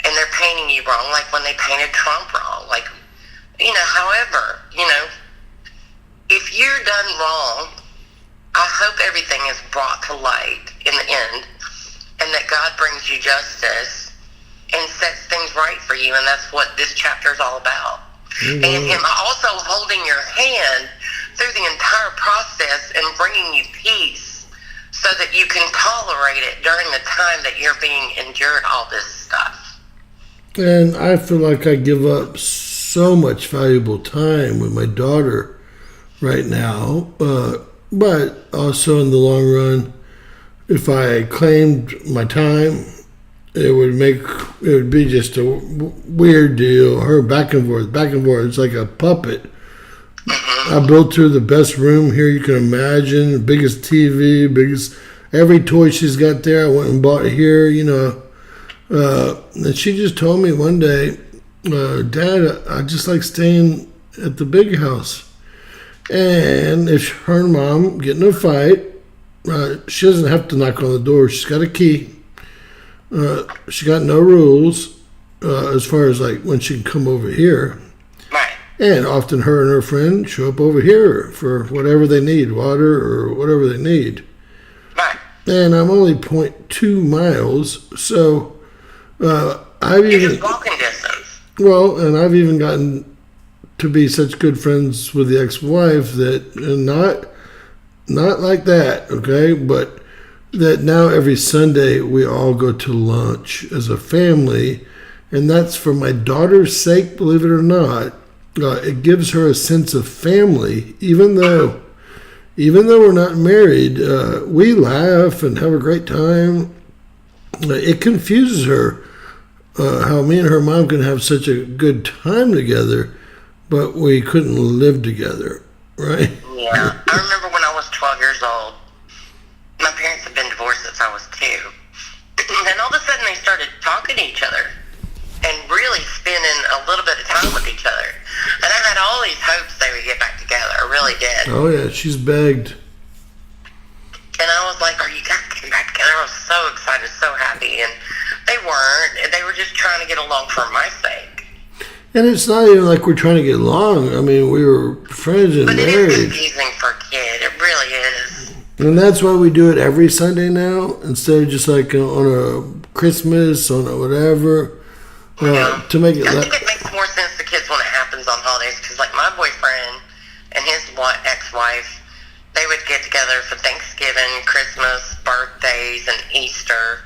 and they're painting you wrong, like when they painted Trump wrong, like, however, if you're done wrong, I hope everything is brought to light in the end, and that God brings you justice and sets things right for you, and that's what this chapter is all about. Mm-hmm. And him also holding your hand through the entire process and bringing you peace so that you can tolerate it during the time that you're being endured all this stuff. And I feel like I give up so much valuable time with my daughter right now, but also in the long run, if I claimed my time, it would be just a weird deal. Her back and forth. It's like a puppet. I built her the best room here you can imagine, the biggest TV, every toy she's got there. I went and bought here, and she just told me one day, Dad, I just like staying at the big house. And if her and Mom get in a fight, she doesn't have to knock on the door. She's got a key. She got no rules as far as like when she can come over here. Right. And often her and her friend show up over here for whatever they need, water or whatever they need. Right. And I'm only 0.2 miles, so I've You're even just walking distance. Well, and I've even gotten to be such good friends with the ex-wife that not like that, okay, but that now every Sunday we all go to lunch as a family, and that's for my daughter's sake, believe it or not. It gives her a sense of family, even though we're not married. We laugh and have a great time. It confuses her how me and her mom can have such a good time together, but we couldn't live together, right? Yeah, I remember when I was 12 years old. My parents had been divorced since I was 2. And all of a sudden they started talking to each other and really spending a little bit of time with each other. And I had all these hopes they would get back together. I really did. Oh, yeah, she's begged. And I was like, are you guys getting back together? I was so excited, so happy. And they weren't. They were just trying to get along for my sake. And it's not even like we're trying to get along. I mean, we were friends and married. But it is confusing for a kid. It really is. And that's why we do it every Sunday now, instead of just like on a Christmas, on a whatever, to make it. I think it makes more sense to kids when it happens on holidays, because like my boyfriend and his ex-wife, they would get together for Thanksgiving, Christmas, birthdays, and Easter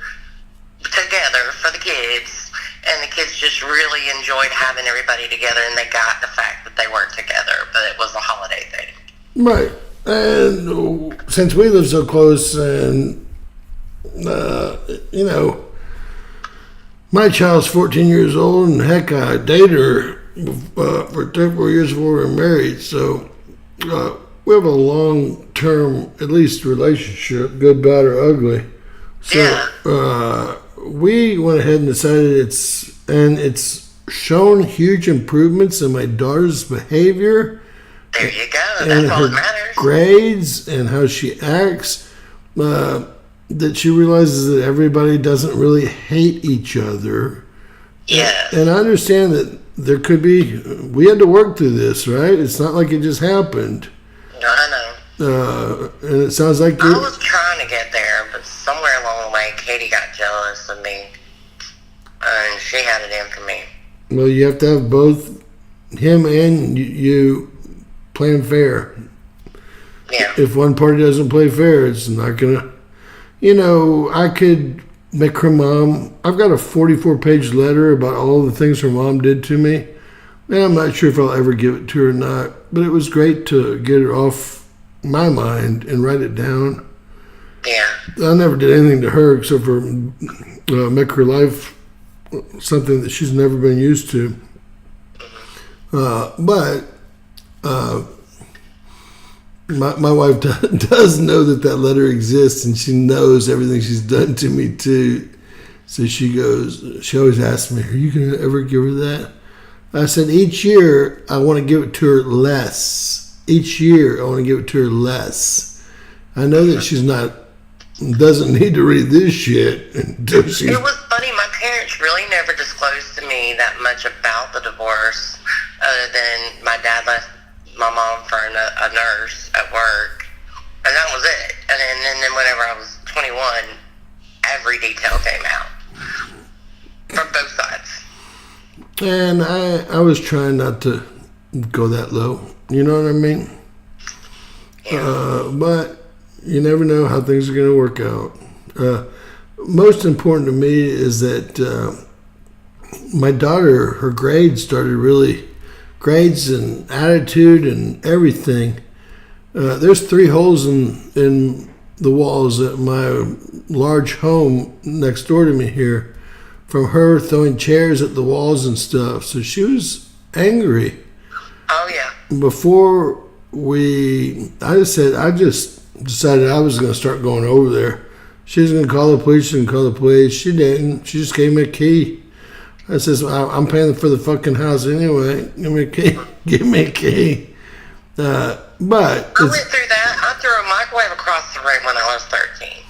together for the kids. And the kids just really enjoyed having everybody together, and they got the fact that they weren't together, but it was a holiday thing. Right. And since we live so close, and, my child's 14 years old, and heck, I dated her for 34 years before we were married, so we have a long-term, at least, relationship, good, bad, or ugly. So, Yeah. we went ahead and decided it's shown huge improvements in my daughter's behavior. There you go. And That's all her that matters. grades and how she acts, that she realizes that everybody doesn't really hate each other. Yes. And I understand that there could be, we had to work through this, right? It's not like it just happened. I know. And it sounds like I was trying to get there, but somewhere along the way, Katie got jealous of me, and she had it in for me. well, you have to have both him and you playing fair. Yeah. If one party doesn't play fair, it's not gonna. I could make her mom. I've got a 44-page letter about all the things her mom did to me, and I'm not sure if I'll ever give it to her or not. But it was great to get it off my mind and write it down. Yeah. I never did anything to her except for make her life something that she's never been used to. But my wife does know that letter exists, and she knows everything she's done to me too. So she always asks me, "Are you going to ever give her that?" I said, each year I want to give it to her less. Each year I want to give it to her less. I know that she's doesn't need to read this shit until she's. It was funny. My parents really never disclosed to me that much about the divorce, other than my dad left my mom for a nurse at work, and that was it. And then whenever I was 21, every detail came out from both sides. And I was trying not to go that low. You know what I mean? Yeah. But you never know how things are going to work out. Most important to me is that my daughter, her grades and attitude and everything. There's 3 holes in the walls at my large home next door to me here from her throwing chairs at the walls and stuff. So she was angry. Oh yeah. Before I just decided I was going to start going over there. She was going to call the police. She didn't call the police. She didn't. She just gave me a key. I says, I'm paying for the fucking house anyway. Give me a key. Give me a key. But I went through that. I threw a microwave across the room when I was 13.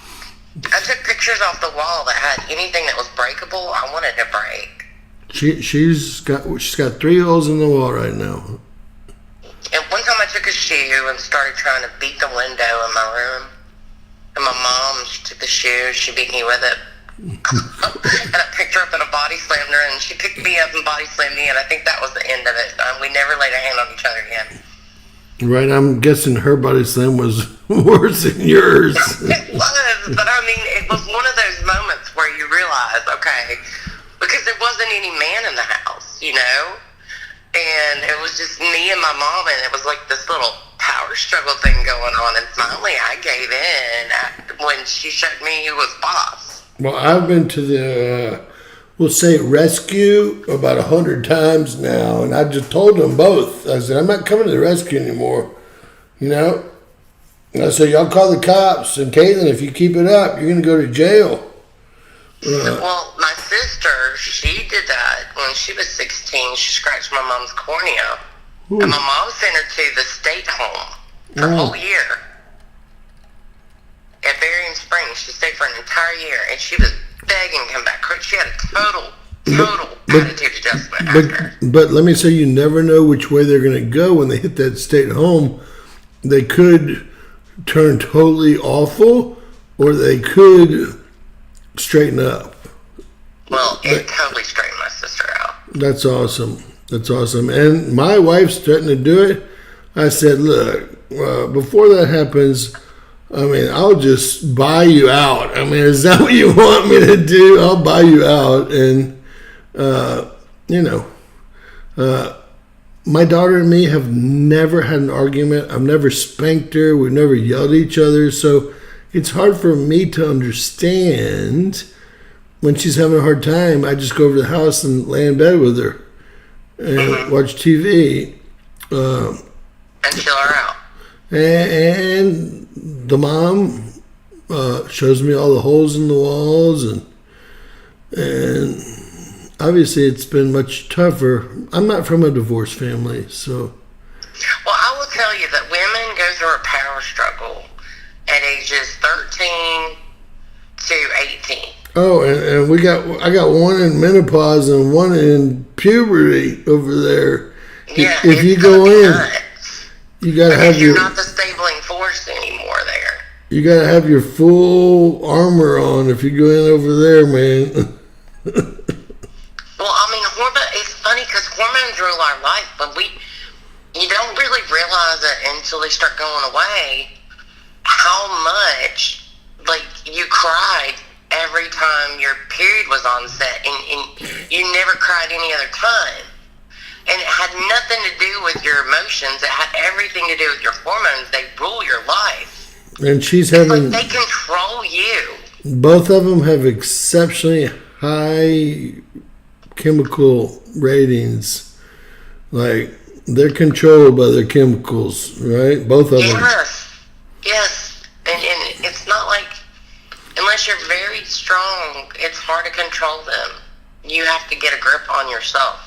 I took pictures off the wall that had anything that was breakable. I wanted to break. She's got 3 holes in the wall right now. And one time I took a shoe and started trying to beat the window in my room. And my mom, she took the shoe, she beat me with it. And I picked her up and I body slammed her, and she picked me up and body slammed me, and I think that was the end of it. We never laid a hand on each other again. Right, I'm guessing her body slam was worse than yours. It was, but I mean, it was one of those moments where you realize, okay, because there wasn't any man in the house, and it was just me and my mom, and it was like this little power struggle thing going on, and finally I gave in when she showed me who was boss. Well, I've been to the, we'll say, rescue about 100 times now, and I just told them both. I said, I'm not coming to the rescue anymore, And I said, y'all call the cops, and Caitlin, if you keep it up, you're going to go to jail. Well, my sister, she did that when she was 16. She scratched my mom's cornea. Ooh. And my mom sent her to the state home for a whole year. At Berrien Springs, she stayed for an entire year, and she was begging to come back. She had a total attitude adjustment after. But let me say, you never know which way they're going to go when they hit that state home. They could turn totally awful, or they could straighten up. Well, it totally straightened my sister out. That's awesome. That's awesome. And my wife's threatened to do it. I said, look, before that happens, I'll just buy you out. Is that what you want me to do? I'll buy you out. And My daughter and me have never had an argument. I've never spanked her. We've never yelled at each other. So it's hard for me to understand when she's having a hard time. I just go over to the house and lay in bed with her and watch TV. And chill her out. And the mom shows me all the holes in the walls, and obviously it's been much tougher. I'm not from a divorced family, so. Well, I will tell you that women go through a power struggle at ages 13 to 18. Oh, and I got one in menopause and one in puberty over there. Yeah, if you go in, you gotta have you're not the stabling force anymore there. You gotta have your full armor on if you go in over there, man. Well, I mean, it's funny because hormones rule our life, but you don't really realize it until they start going away. How much, like, you cried every time your period was on set, and you never cried any other time. And it had nothing to do with your emotions. It had everything to do with your hormones. They rule your life. And she's Like having... they control you. Both of them have exceptionally high chemical ratings. Like, they're controlled by their chemicals, right? Both of them. Yes. And it's not like, unless you're very strong, it's hard to control them. You have to get a grip on yourself.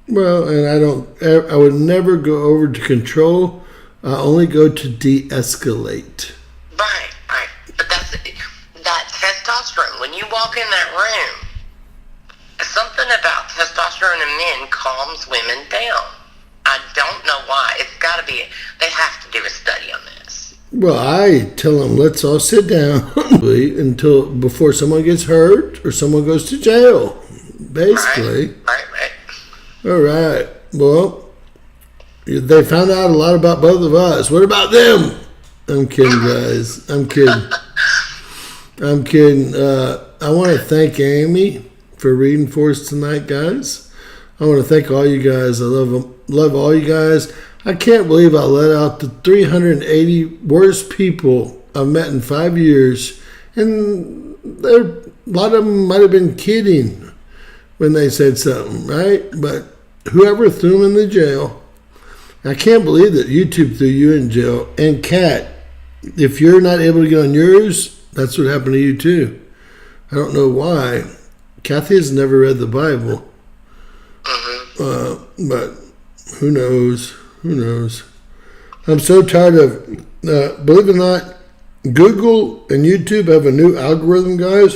Well, and I would never go over to control. I only go to de-escalate. Right. But that testosterone, when you walk in that room, something about testosterone in men calms women down. I don't know why. It's got to be, they have to do a study on this. Well, I tell them, let's all sit down before someone gets hurt or someone goes to jail, basically. Right. All right. Well, they found out a lot about both of us. What about them? I'm kidding, guys. I'm kidding. I want to thank Amy for reading for us tonight, guys. I want to thank all you guys. I love all you guys. I can't believe I let out the 380 worst people I've met in 5 years. And a lot of them might have been kidding when they said something, right? But whoever threw him in the jail, I can't believe that YouTube threw you in jail. And Kat, if you're not able to get on yours, that's what happened to you too. I don't know why. Kathy has never read the Bible. But who knows? I'm so tired of, believe it or not, Google and YouTube have a new algorithm, guys.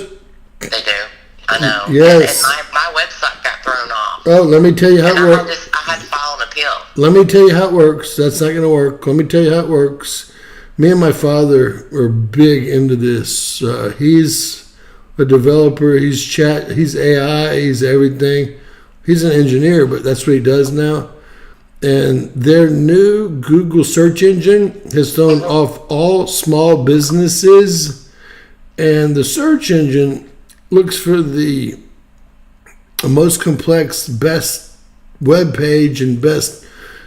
They do. I know. Yes. And my website got thrown off. Oh, let me tell you how it works. I had to file an appeal. Let me tell you how it works. That's not going to work. Let me tell you how it works. Me and my father are big into this. He's a developer. He's AI. He's everything. He's an engineer, but that's what he does now. And their new Google search engine has thrown off all small businesses. And the search engine looks for the most complex, best web page and best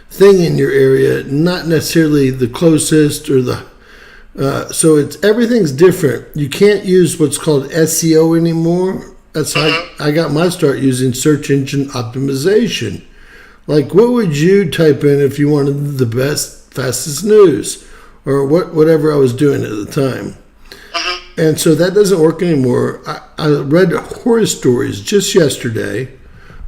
thing in your area, not necessarily the closest or the so everything's different. You can't use what's called SEO anymore. That's how I got my start using search engine optimization. Like, what would you type in if you wanted the best, fastest news, or whatever I was doing at the time? And so that doesn't work anymore. I read horror stories just yesterday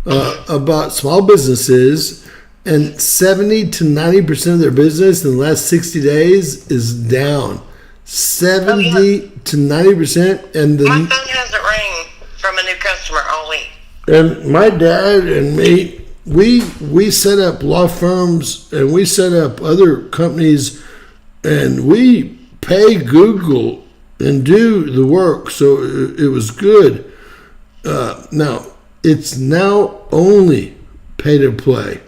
about small businesses, and 70 to 90% of their business in the last 60 days is down. 70 to 90%. And my phone hasn't rang from a new customer all week. And my dad and me, we set up law firms and we set up other companies, and we pay Google and do the work, so it was good. Now, it's now only pay to play.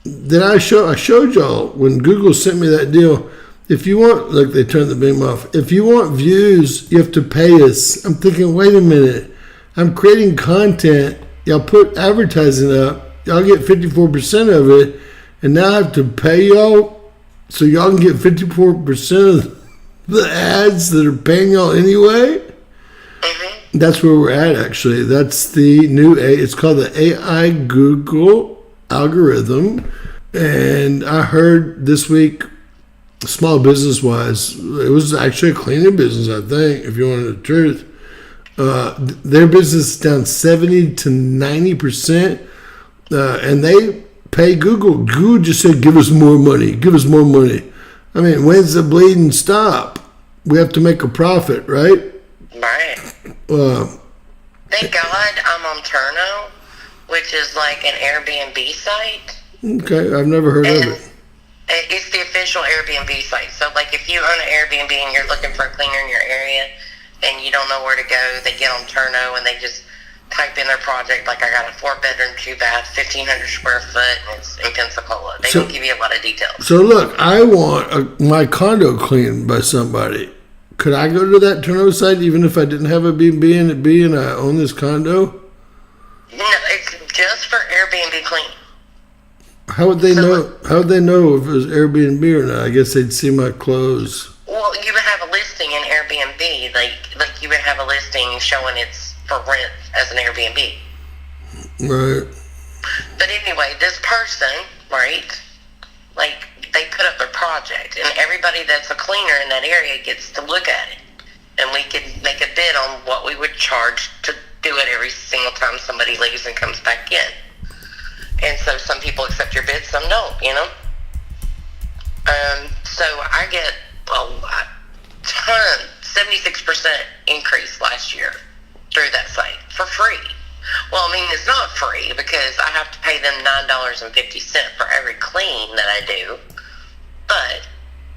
Then I showed y'all when Google sent me that deal. If you want, look, they turned the beam off. If you want views, you have to pay us. I'm thinking, wait a minute. I'm creating content y'all put advertising up, y'all get 54% of it, and now I have to pay y'all so y'all can get 54% of the ads that are paying y'all anyway? Mm-hmm. That's where we're at, actually. That's the new it's called the AI Google algorithm. And I heard this week, small business wise, it was actually a cleaning business, I think, if you wanted the truth. Their business is down 70 to 90%, and they pay Google. Google just said, give us more money, give us more money. I mean, when's the bleeding stop? We have to make a profit, right? Right. Thank God I'm on Turno, which is like an Airbnb site. Okay, I've never heard of it. It's the official Airbnb site. So, like, if you own an Airbnb and you're looking for a cleaner in your area and you don't know where to go, they get on Turno and they just type in their project. Like, I got a 4-bedroom, 2-bath, 1,500 square foot, and it's in Pensacola. They don't give you a lot of details. So, look, I want my condo cleaned by somebody. Could I go to that Turno site even if I didn't have a B&B and I own this condo? No, it's just for Airbnb clean. How would they know? How would they know if it was Airbnb or not? I guess they'd see my clothes. Well, you would have a listing in Airbnb, like you would have a listing showing it's for rent as an Airbnb. Right. But anyway, this person, right? Like, they put up their project, and everybody that's a cleaner in that area gets to look at it, and we could make a bid on what we would charge to do it every single time somebody leaves and comes back in. And so some people accept your bid, some don't, you know? So I get a ton, 76% increase last year through that site for free. Well, I mean, it's not free because I have to pay them $9.50 for every clean that I do, but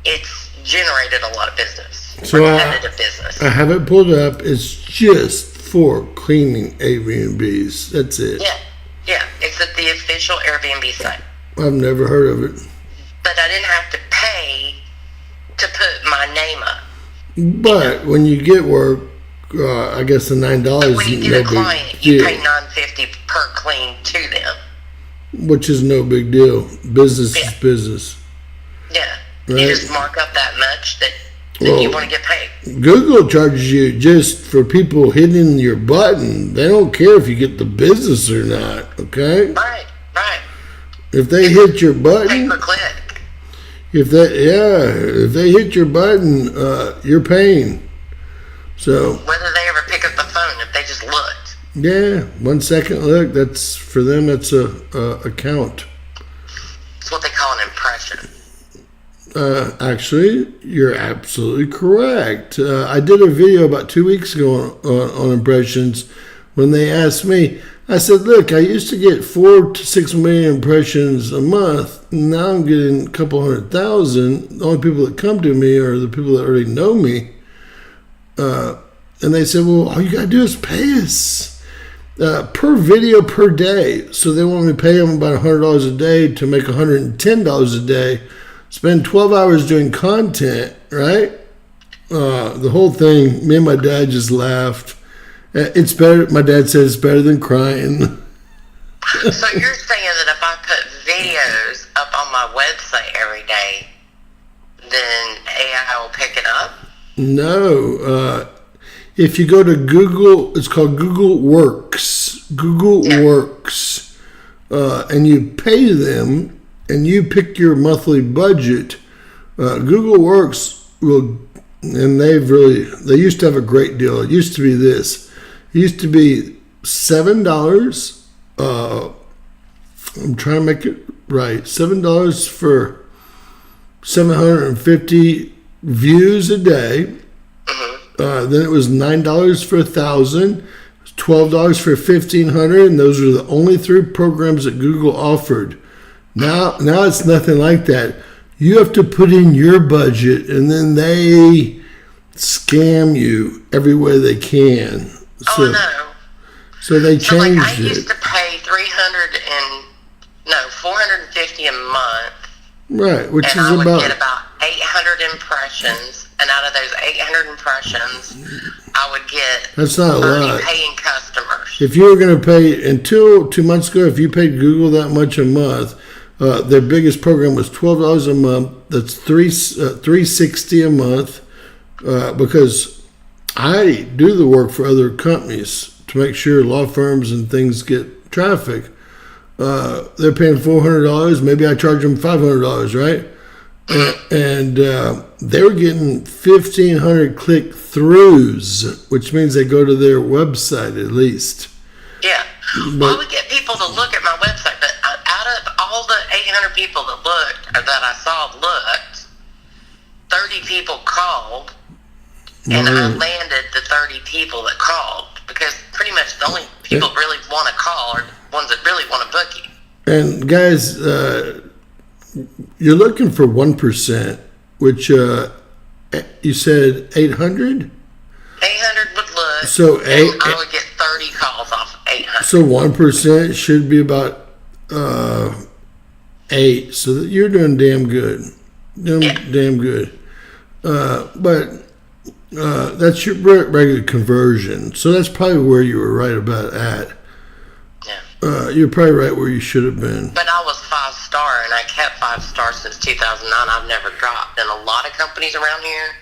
it's generated a lot of business, repetitive business. I have it pulled up. It's just for cleaning Airbnbs. That's it. Yeah, it's at the official Airbnb site. I've never heard of it. But I didn't have to pay to put my name up. But when you get work, I guess the $9 when you is get no a client, big you deal. pay $9.50 per clean to them. Which is no big deal. Business is business. Yeah. Right. You just mark up that much that you want to get paid. Google charges you just for people hitting your button. They don't care if you get the business or not, okay? Right. If they hit your button, Pay per click. if they hit your button, you're paying. So Whether they ever pick up the phone, if they just looked. yeah, 1 second look. That's for them. That's a count. It's what they call an impression. Actually, you're absolutely correct. I did a video about 2 weeks ago on impressions. When they asked me, I said, look, I used to get 4 to 6 million impressions a month. Now I'm getting a couple 100,000. The only people that come to me are the people that already know me. And they said, well, all you got to do is pay us per video per day. So they want me to pay them about $100 a day to make $110 a day. Spend 12 hours doing content, right? The whole thing, me and my dad just laughed. It's better. My dad said it's better than crying. So you're saying that if I put videos up on my website every day, then AI will pick it up? No. If you go to Google, it's called Google Works. Google Works. And you pay them, and you pick your monthly budget. Google Works will, and they used to have a great deal. It used to be this. It used to be $7. I'm trying to make it right. $7 for 750 views a day. Then it was $9 for 1,000. $12 for 1,500, and those were the only 3 programs that Google offered. Now it's nothing like that. You have to put in your budget, and then they scam you every way they can. So, no. So they changed I it. used to pay $450 a month. Right, which and is I would about... get about 800 impressions, and out of those 800 impressions, I would get That's not a 30 lot. paying customers. if you were going to pay, until 2 months ago, if you paid Google that much a month, their biggest program was $12 a month. That's $360 a month, because I do the work for other companies to make sure law firms and things get traffic. They're paying $400. Maybe I charge them $500, right? And they were getting 1,500 click-throughs, which means they go to their website at least. Yeah. Well, I would get people to look at my website, but out of all the 800 people that looked, or that I saw looked, 30 people called, and I landed the 30 people that called, because pretty much the only people that really want to call are ones that really want to book you. And guys, you're looking for 1%, which you said 800? 800 would look, so I would get 30 calls off of 800. So 1% should be about 8. So you're doing damn good. Damn good. But that's your regular conversion. So that's probably where you were right about at. Yeah. You're probably right where you should have been. But I was 5-star, and I kept 5-star since 2009. I've never dropped. And a lot of companies around here,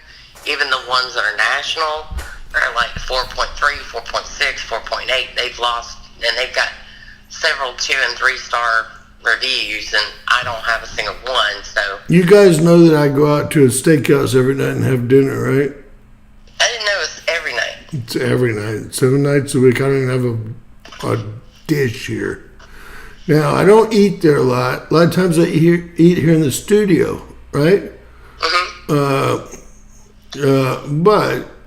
even the ones that are national, are like 4.3, 4.6, 4.8. They've lost, and they've got several 2- and 3-star reviews, and I don't have a single one. So you guys know that I go out to a steakhouse every night and have dinner, right? I didn't know it's every night. It's every night, 7 nights a week. I don't even have a dish here. Now, I don't eat there a lot. A lot of times I eat here in the studio, right? But,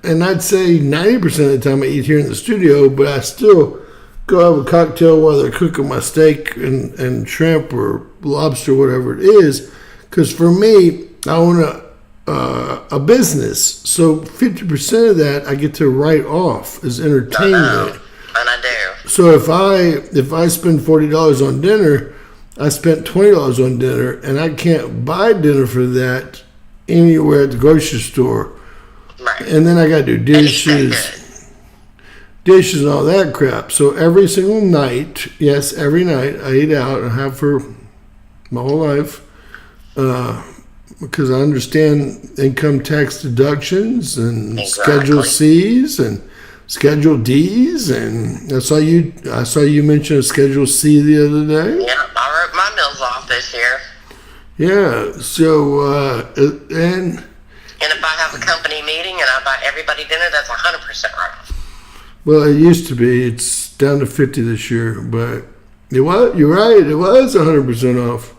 and I'd say 90% of the time I eat here in the studio, but I still go have a cocktail while they're cooking my steak and shrimp or lobster, whatever it is. Because for me, I own a business. So 50% of that I get to write off as entertainment. And I do. So if I spend $40 on dinner, I spent $20 on dinner, and I can't buy dinner for that anywhere at the grocery store. Right. And then I got to do dishes and all that crap. So every single night, yes, every night I eat out. I have for my whole life, because I understand income tax deductions and Schedule C's and Schedule D's, and I saw you mention a Schedule C the other day. Yeah, I wrote my meals off this year. Yeah, so and if I have a company meeting and I buy everybody dinner, that's 100% off. Well, it used to be. It's down to 50 this year, but you're right. It was 100% off.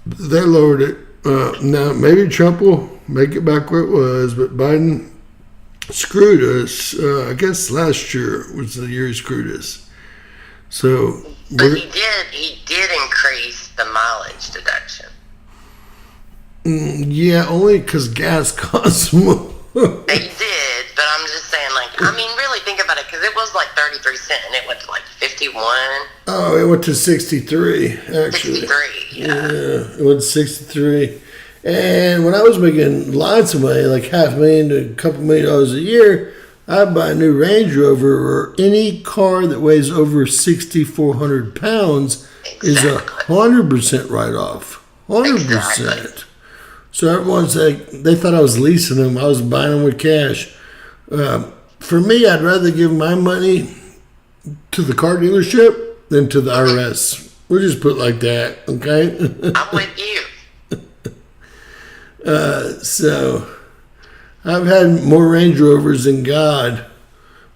They lowered it. Now maybe Trump will make it back where it was, but Biden screwed us. I guess last year was the year he screwed us. So, but he did increase the mileage deduction. Yeah, only because gas costs more. They did, but I'm just saying, really think about it, because it was like 33 cents, and it went to like 51. Oh, it went to 63, actually. 63, yeah. It went to 63. And when I was making lots of money, like $500,000 to a couple $1 million a year, I'd buy a new Range Rover, or any car that weighs over 6,400 pounds is 100% write-off. 100%. Exactly. So everyone's like, they thought I was leasing them. I was buying them with cash. For me, I'd rather give my money to the car dealership than to the IRS. We'll just put it like that, okay? I'm with you. So I've had more Range Rovers than God,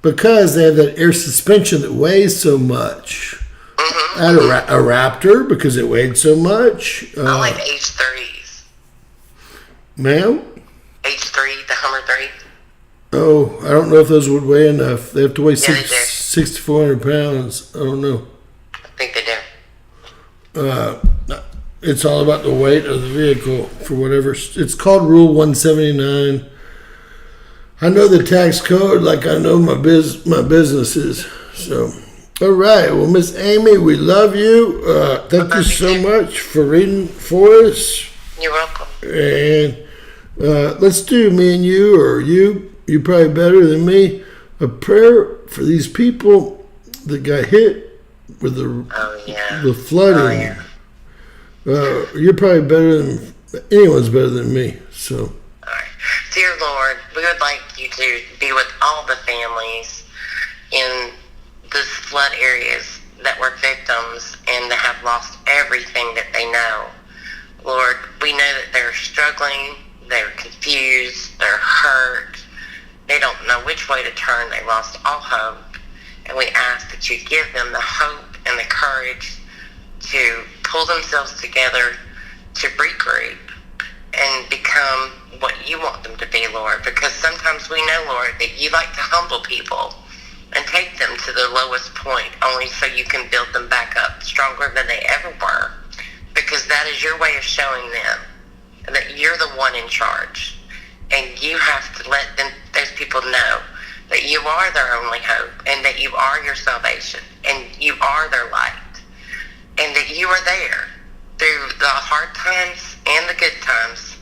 because they have that air suspension that weighs so much. I had a Raptor because it weighed so much. I like H3s. Ma'am? H3, the Hummer 3. Oh, I don't know if those would weigh enough. They have to weigh 6,400 pounds. I don't know. I think they do. It's all about the weight of the vehicle for whatever. It's called Rule 179. I know the tax code like I know my businesses. So, all right. Well, Miss Amy, we love you. Thank you so much for reading for us. You're welcome. And let's do me and you, or you probably better than me. a prayer for these people that got hit with the flooding. You're probably better than anyone's better than me. So, all right. Dear Lord, we would like you to be with all the families in the flood areas that were victims and that have lost everything that they know. Lord, we know that they're struggling, they're confused, they're hurt, they don't know which way to turn, they lost all hope, and we ask that you give them the hope and the courage to pull themselves together, to regroup, and become what you want them to be, Lord, because sometimes we know, Lord, that you like to humble people and take them to the lowest point only so you can build them back up stronger than they ever were, because that is your way of showing them that you're the one in charge, and you have to let those people know that you are their only hope, and that you are your salvation, and you are their light, and that you are there through the hard times and the good times,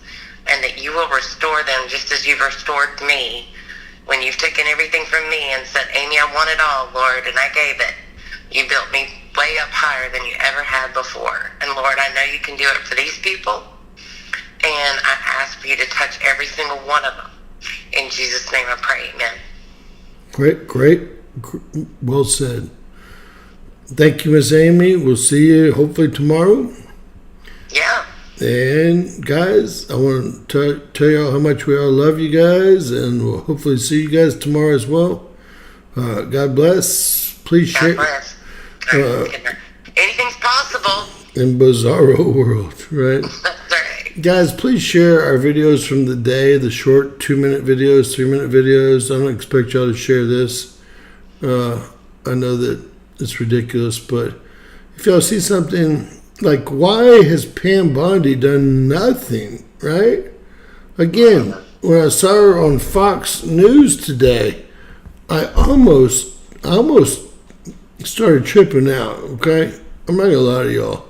and that you will restore them just as you've restored me when you've taken everything from me and said, Amy, I want it all, Lord, and I gave it. You built me way up higher than you ever had before. And Lord, I know you can do it for these people, and I ask for you to touch every single one of them. In Jesus' name I pray, amen. Great. Well said. Thank you, Miss Amy. We'll see you hopefully tomorrow. Yeah. And guys, I want to tell you all how much we all love you guys, and we'll hopefully see you guys tomorrow as well. God bless. Please share. God bless. Anything's possible. In bizarro world, right? That's right. Guys, please share our videos from the day, the short 2-minute videos, 3-minute videos. I don't expect y'all to share this. I know that it's ridiculous, but if y'all see something like, why has Pam Bondi done nothing, right? Again, when I saw her on Fox News today, I almost started tripping out, okay? I'm not gonna lie to y'all.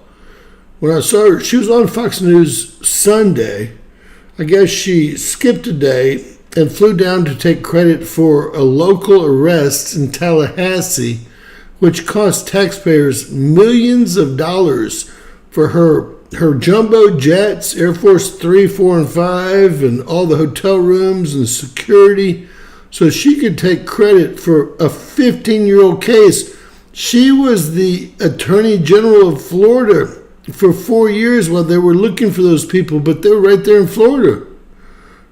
When I saw her, she was on Fox News Sunday. I guess she skipped a day and flew down to take credit for a local arrest in Tallahassee, which cost taxpayers millions of dollars for her jumbo jets, Air Force 3, 4, and 5, and all the hotel rooms and security, so she could take credit for a 15-year-old case. She was the Attorney General of Florida for 4 years while they were looking for those people, but they were right there in Florida,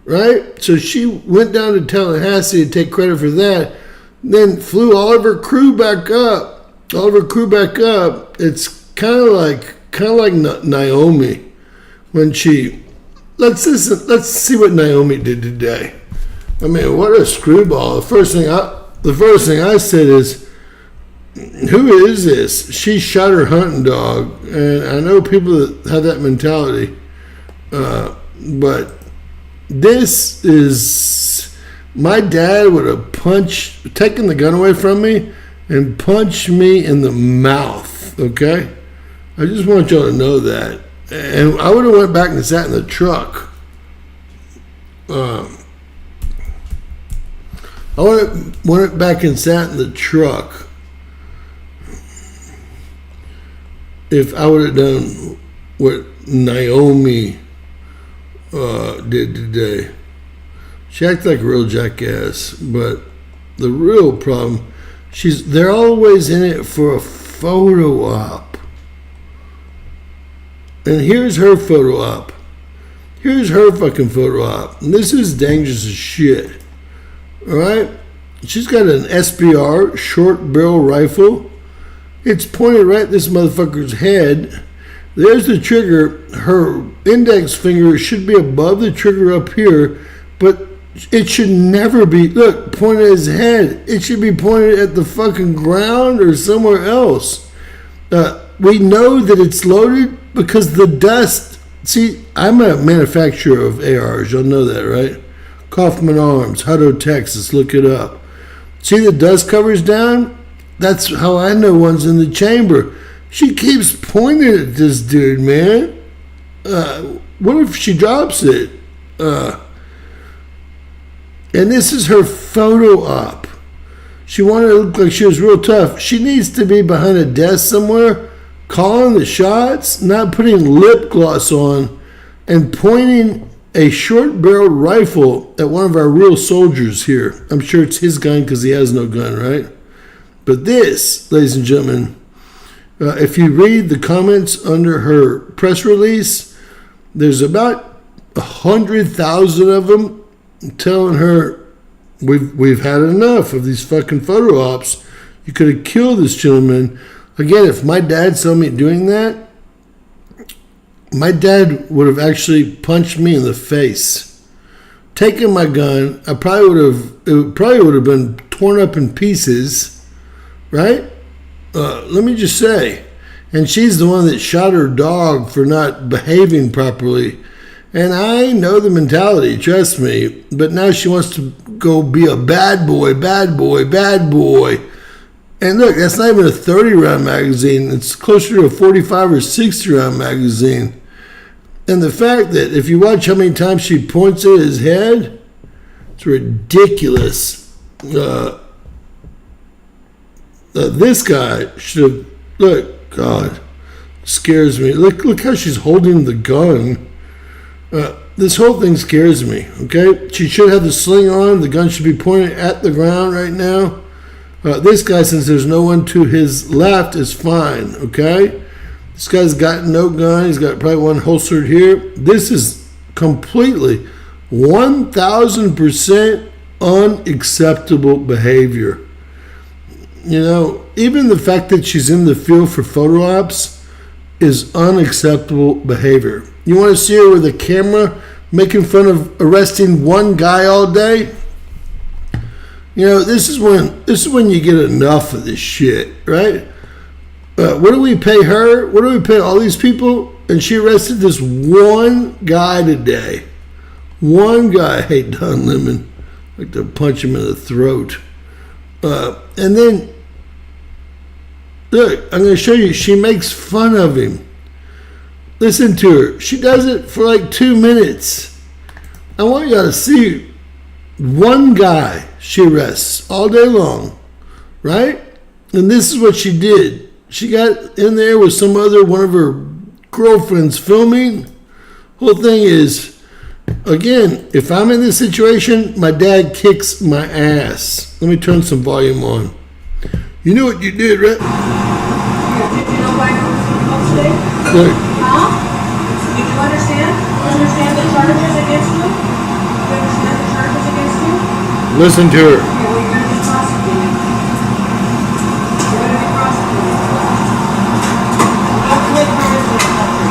right? So she went down to Tallahassee to take credit for that, then flew all of her crew back up. It's kind of like Naomi when she. Let's see what Naomi did today. I mean, what a screwball! The first thing I said is, who is this? She shot her hunting dog, and I know people that have that mentality, but this is. My dad would have taken the gun away from me and punched me in the mouth, okay? I just want y'all to know that. And I would have went back and sat in the truck. I went back and sat in the truck if I would have done what Naomi did today. She acted like a real jackass, but the real problem, they're always in it for a photo op. And here's her photo op. Here's her fucking photo op. And this is dangerous as shit. Alright? She's got an SBR, short barrel rifle. It's pointed right at this motherfucker's head. There's the trigger. Her index finger should be above the trigger up here, but it should never be, look, pointed at his head. It should be pointed at the fucking ground or somewhere else. We know that it's loaded because the dust, see, I'm a manufacturer of ARs, you'll know that, right? Kaufman Arms, Hutto, Texas, look it up. See the dust covers down? That's how I know one's in the chamber. She keeps pointing at this dude, man. What if she drops it? And this is her photo op. She wanted to look like she was real tough. She needs to be behind a desk somewhere, calling the shots, not putting lip gloss on, and pointing a short-barreled rifle at one of our real soldiers here. I'm sure it's his gun because he has no gun, right? But this, ladies and gentlemen, if you read the comments under her press release, there's about 100,000 of them telling her, we've had enough of these fucking photo ops. You could have killed this gentleman. Again, if my dad saw me doing that, my dad would have actually punched me in the face. Taken my gun, it probably would have been torn up in pieces, right? Let me just say. And she's the one that shot her dog for not behaving properly. And I know the mentality, trust me. But now she wants to go be a bad boy, bad boy, bad boy. And look, that's not even a 30-round magazine. It's closer to a 45 or 60-round magazine. And the fact that if you watch how many times she points at his head, it's ridiculous. This guy should have, look, God, scares me. Look how she's holding the gun. This whole thing scares me, okay? She should have the sling on. The gun should be pointed at the ground right now. This guy, since there's no one to his left, is fine, okay? This guy's got no gun. He's got probably one holstered here. This is completely 1,000% unacceptable behavior. You know, even the fact that she's in the field for photo ops is unacceptable behavior. You want to see her with a camera making fun of arresting one guy all day? You know, this is when you get enough of this shit, right? What do we pay her? What do we pay all these people? And she arrested this one guy today. One guy. Hey, Don Lemon, like to punch him in the throat. And then, look, I'm going to show you. She makes fun of him. Listen to her. She does it for like 2 minutes. I want you to see one guy she arrests all day long, right? And this is what she did. She got in there with some other one of her girlfriends filming. Whole thing is, again, if I'm in this situation, my dad kicks my ass. Let me turn some volume on. You know what you did, right? Did you know why I was called today? Look. Huh? Did you understand? Understand the charges against you? You understand the charges against you? Listen to her. Okay, well, you're going to be prosecuted. You're going to be prosecuted. Don't commit crimes in the country.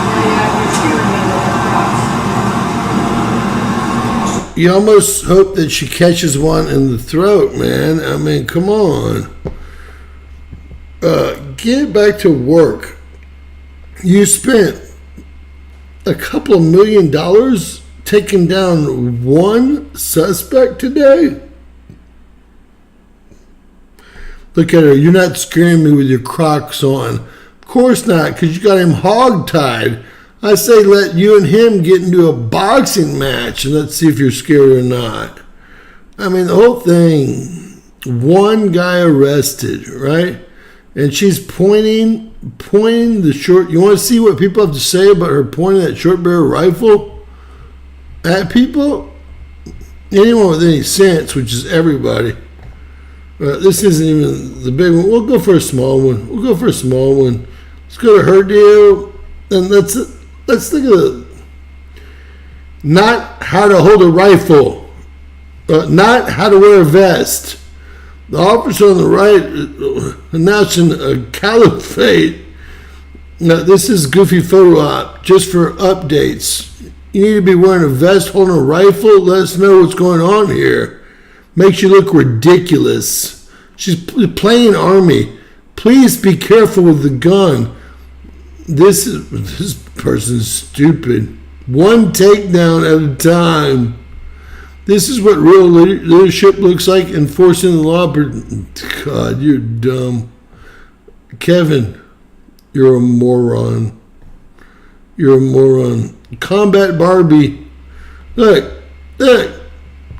Now you have your steering wheel across. You almost hope that she catches one in the throat, man. I mean, come on. Get back to work. You spent a couple of $1 million taking down one suspect today? Look at her. You're not scaring me with your Crocs on. Of course not, because you got him hog-tied. I say let you and him get into a boxing match and let's see if you're scared or not. I mean, the whole thing, one guy arrested, right? And she's pointing the short. You want to see what people have to say about her pointing that short barrel rifle at people? Anyone with any sense, which is everybody. This isn't even the big one. We'll go for a small one. Let's go to her deal. And let's think of not how to hold a rifle, not how to wear a vest. The officer on the right announcing a caliphate. Now, this is goofy photo op just for updates. You need to be wearing a vest, holding a rifle. Let us know what's going on here. Makes you look ridiculous. She's playing army. Please be careful with the gun. This person's stupid. One takedown at a time. This is what real leadership looks like, enforcing the law. God, you're dumb. Kevin, you're a moron. You're a moron. Combat Barbie. Look.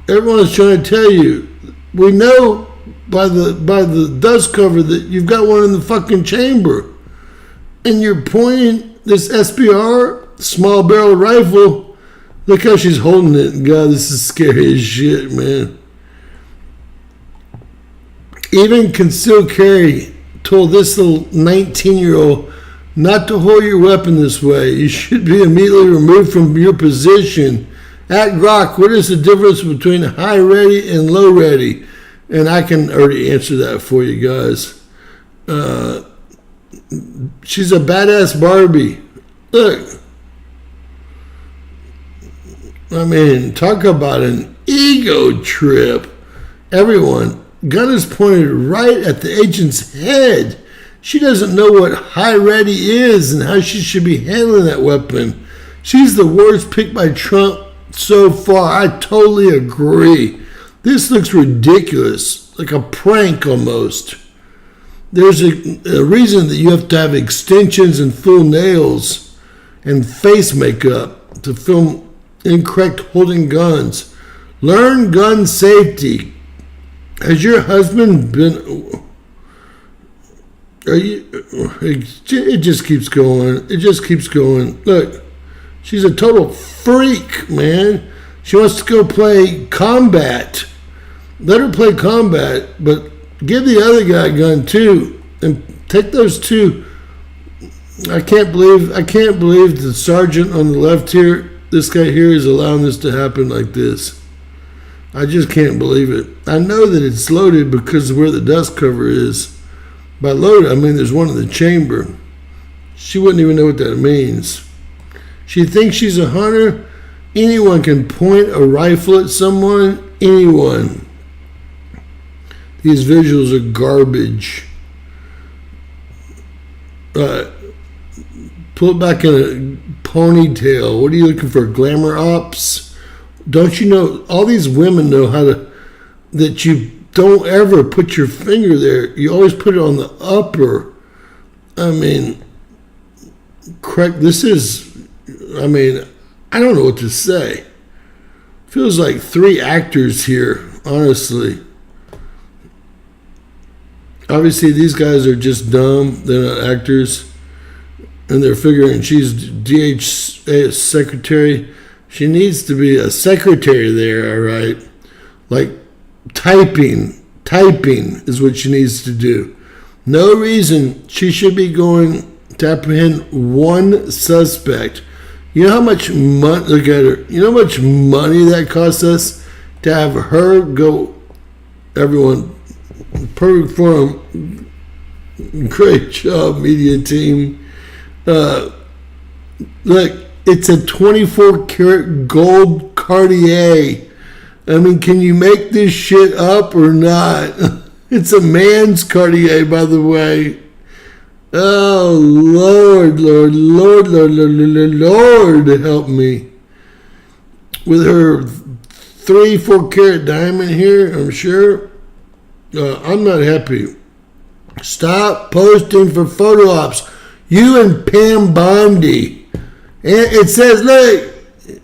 Everyone's trying to tell you. We know by the dust cover that you've got one in the fucking chamber, and you're pointing this SBR small barrel rifle. Look how she's holding it. God, this is scary as shit, man. Even concealed carry told this little 19-year-old not to hold your weapon this way. You should be immediately removed from your position. At Grok, what is the difference between high ready and low ready? And I can already answer that for you guys. She's a badass Barbie. Look. I mean, talk about an ego trip. Everyone, gun is pointed right at the agent's head. She doesn't know what high ready is and how she should be handling that weapon. She's the worst pick by Trump so far. I totally agree. This looks ridiculous, like a prank almost. There's a reason that you have to have extensions and full nails and face makeup to film incorrect holding guns. Learn gun safety. Has your husband been... It just keeps going. It just keeps going. Look, she's a total freak, man. She wants to go play combat. Let her play combat, but give the other guy a gun too, and take those two. I can't believe the sergeant on the left here, this guy here, is allowing this to happen like this. I just can't believe it. I know that it's loaded because of where the dust cover is. By loaded, I mean there's one in the chamber. She wouldn't even know what that means. She thinks she's a hunter. Anyone can point a rifle at someone. Anyone. These visuals are garbage. Pull it back in a ponytail. What are you looking for? Glamour ops? Don't you know? All these women know how to... That you don't ever put your finger there. You always put it on the upper. I mean... Correct. This is... I mean... I don't know what to say. Feels like 3 actors here, honestly. Obviously, these guys are just dumb. They're not actors. And they're figuring she's DHS secretary. She needs to be a secretary there, all right? Like typing is what she needs to do. No reason she should be going to apprehend one suspect. You know how much money, look at her, you know how much money that costs us to have her go, everyone, perfect forum, great job, media team. Look, it's a 24 karat gold Cartier. I mean, can you make this shit up or not? It's a man's Cartier, by the way. Oh, Lord, help me. With her 3-4 karat diamond here, I'm sure. I'm not happy. Stop posting for photo ops. You and Pam Bondi. And it says, look,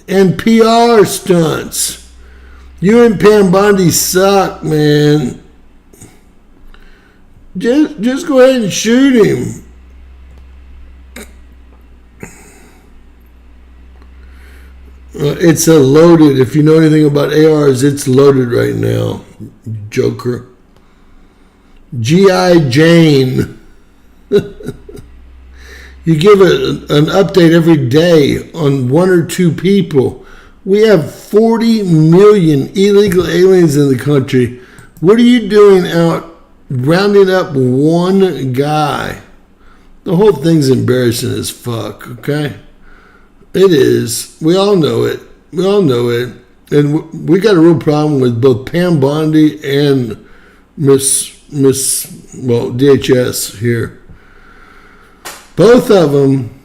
and PR stunts. You and Pam Bondi suck, man. Just go ahead and shoot him. It's a loaded. If you know anything about ARs, it's loaded right now, Joker. G.I. Jane. You give an update every day on 1 or 2 people. We have 40 million illegal aliens in the country. What are you doing out rounding up one guy? The whole thing's embarrassing as fuck, okay? It is. We all know it. And we got a real problem with both Pam Bondi and DHS here. Both of them,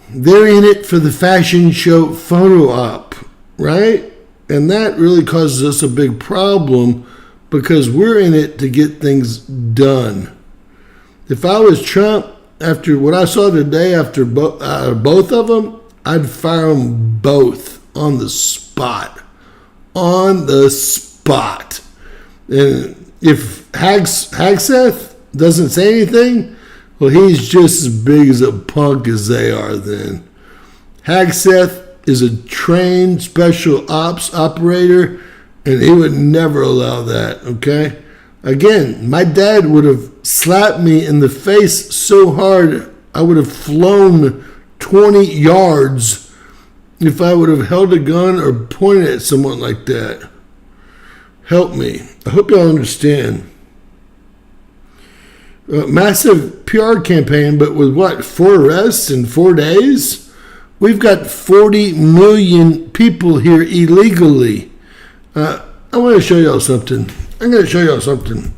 they're in it for the fashion show photo op, right? And that really causes us a big problem because we're in it to get things done. If I was Trump, after what I saw today, after both of them, I'd fire them both on the spot. And if Hagseth doesn't say anything, well, he's just as big as a punk as they are then. Hagseth is a trained special ops operator, and he would never allow that, okay? Again, my dad would have slapped me in the face so hard I would have flown 20 yards if I would have held a gun or pointed at someone like that. Help me. I hope y'all understand. Massive PR campaign, but with what, 4 arrests in 4 days? We've got 40 million people here illegally. I want to show y'all something. I'm going to show y'all something.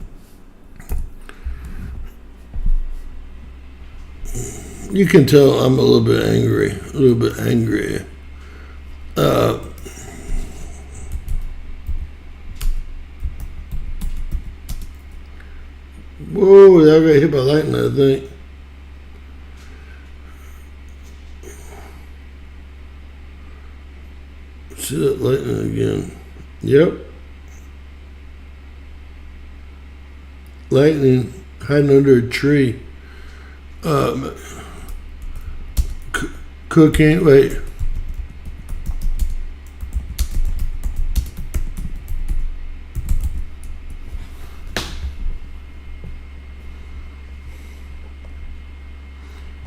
You can tell I'm a little bit angry. Whoa, I got hit by lightning, I think. See that lightning again. Yep. Lightning hiding under a tree. Cooking, wait.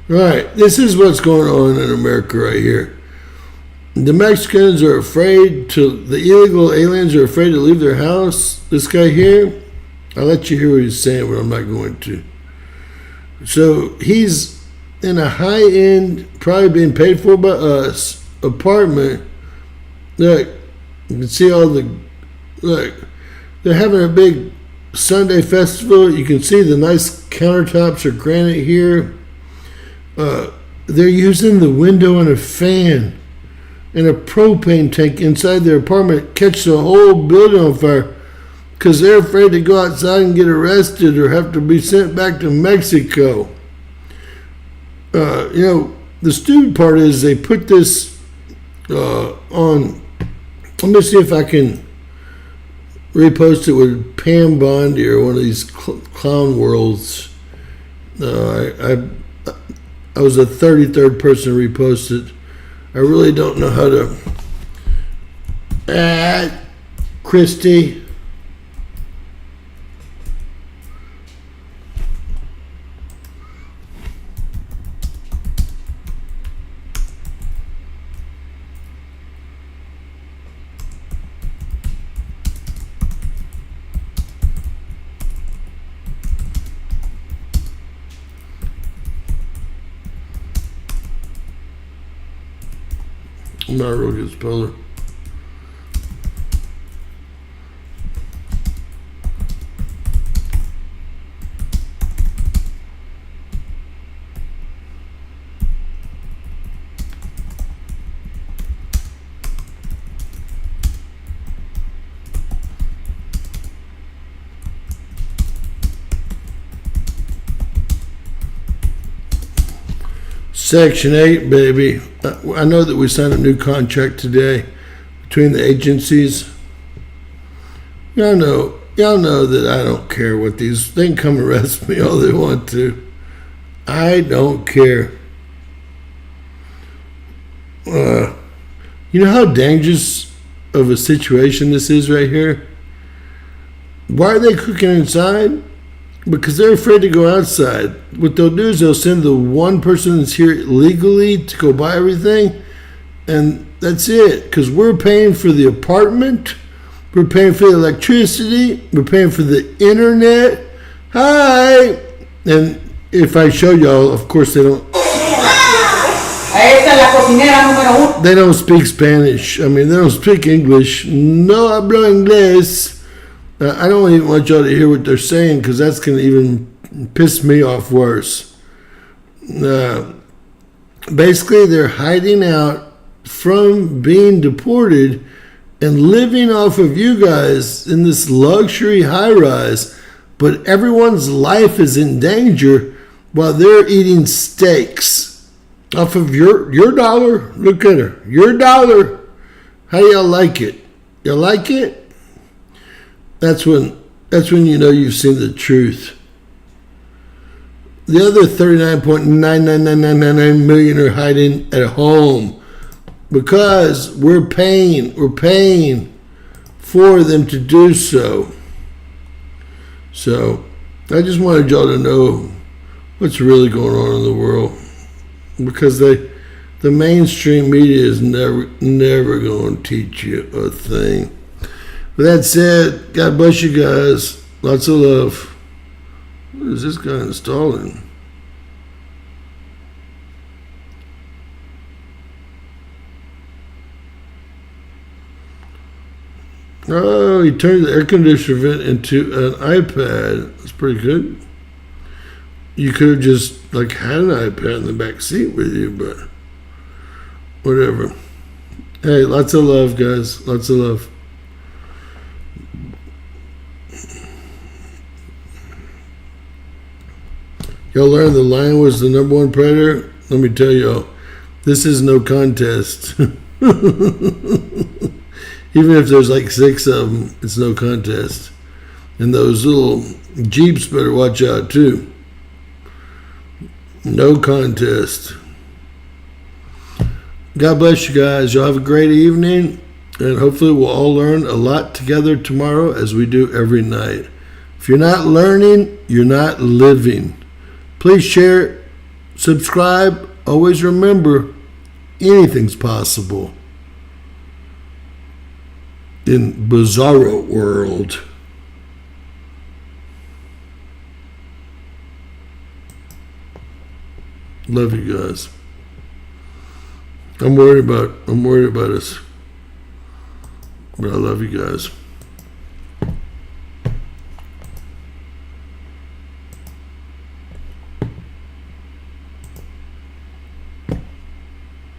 Right, this is what's going on in America right here. The Mexicans are afraid the illegal aliens are afraid to leave their house. This guy here, I'll let you hear what he's saying, but I'm not going to. So he's in a high-end, probably being paid for by us, apartment. Look, you can see look, they're having a big Sunday festival. You can see the nice countertops are granite here. They're using the window and a fan and a propane tank inside their apartment catch the whole building on fire because they're afraid to go outside and get arrested or have to be sent back to Mexico. The stupid part is they put this on. Let me see if I can repost it with Pam Bondi or one of these clown worlds. I was the 33rd person to repost it. I really don't know how to. Christy. I'm not a real good speller. Section 8, baby. I know that we signed a new contract today between the agencies. Y'all know that I don't care what they can come arrest me all they want to. I don't care. You know how dangerous of a situation this is right here? Why are they cooking inside? Because they're afraid to go outside. What they'll do is they'll send the one person that's here legally to go buy everything, and that's it. Because we're paying for the apartment, we're paying for the electricity, we're paying for the internet. Hi! And if I show y'all, of course they don't. They don't speak Spanish. I mean, they don't speak English. No hablo inglés. I don't even want y'all to hear what they're saying because that's going to even piss me off worse. Basically, they're hiding out from being deported and living off of you guys in this luxury high-rise, but everyone's life is in danger while they're eating steaks off of your dollar. Look at her. Your dollar. How y'all like it? You like it? That's when That's when you know you've seen the truth. The other 39.99999 million are hiding at home because we're paying for them to do so. So I just wanted y'all to know what's really going on in the world, because the mainstream media is never going to teach you a thing. With that said, God bless you guys. Lots of love. What is this guy installing? Oh, he turned the air conditioner vent into an iPad. That's pretty good. You could have just had an iPad in the back seat with you, but whatever. Hey, lots of love, guys. Lots of love. Y'all learned the lion was the number one predator? Let me tell y'all, this is no contest. Even if there's 6 of them, it's no contest. And those little Jeeps better watch out too. No contest. God bless you guys. Y'all have a great evening. And hopefully we'll all learn a lot together tomorrow, as we do every night. If you're not learning, you're not living. Please share, subscribe. Always remember, anything's possible in Bizarro World. Love you guys. I'm worried about us, but I love you guys.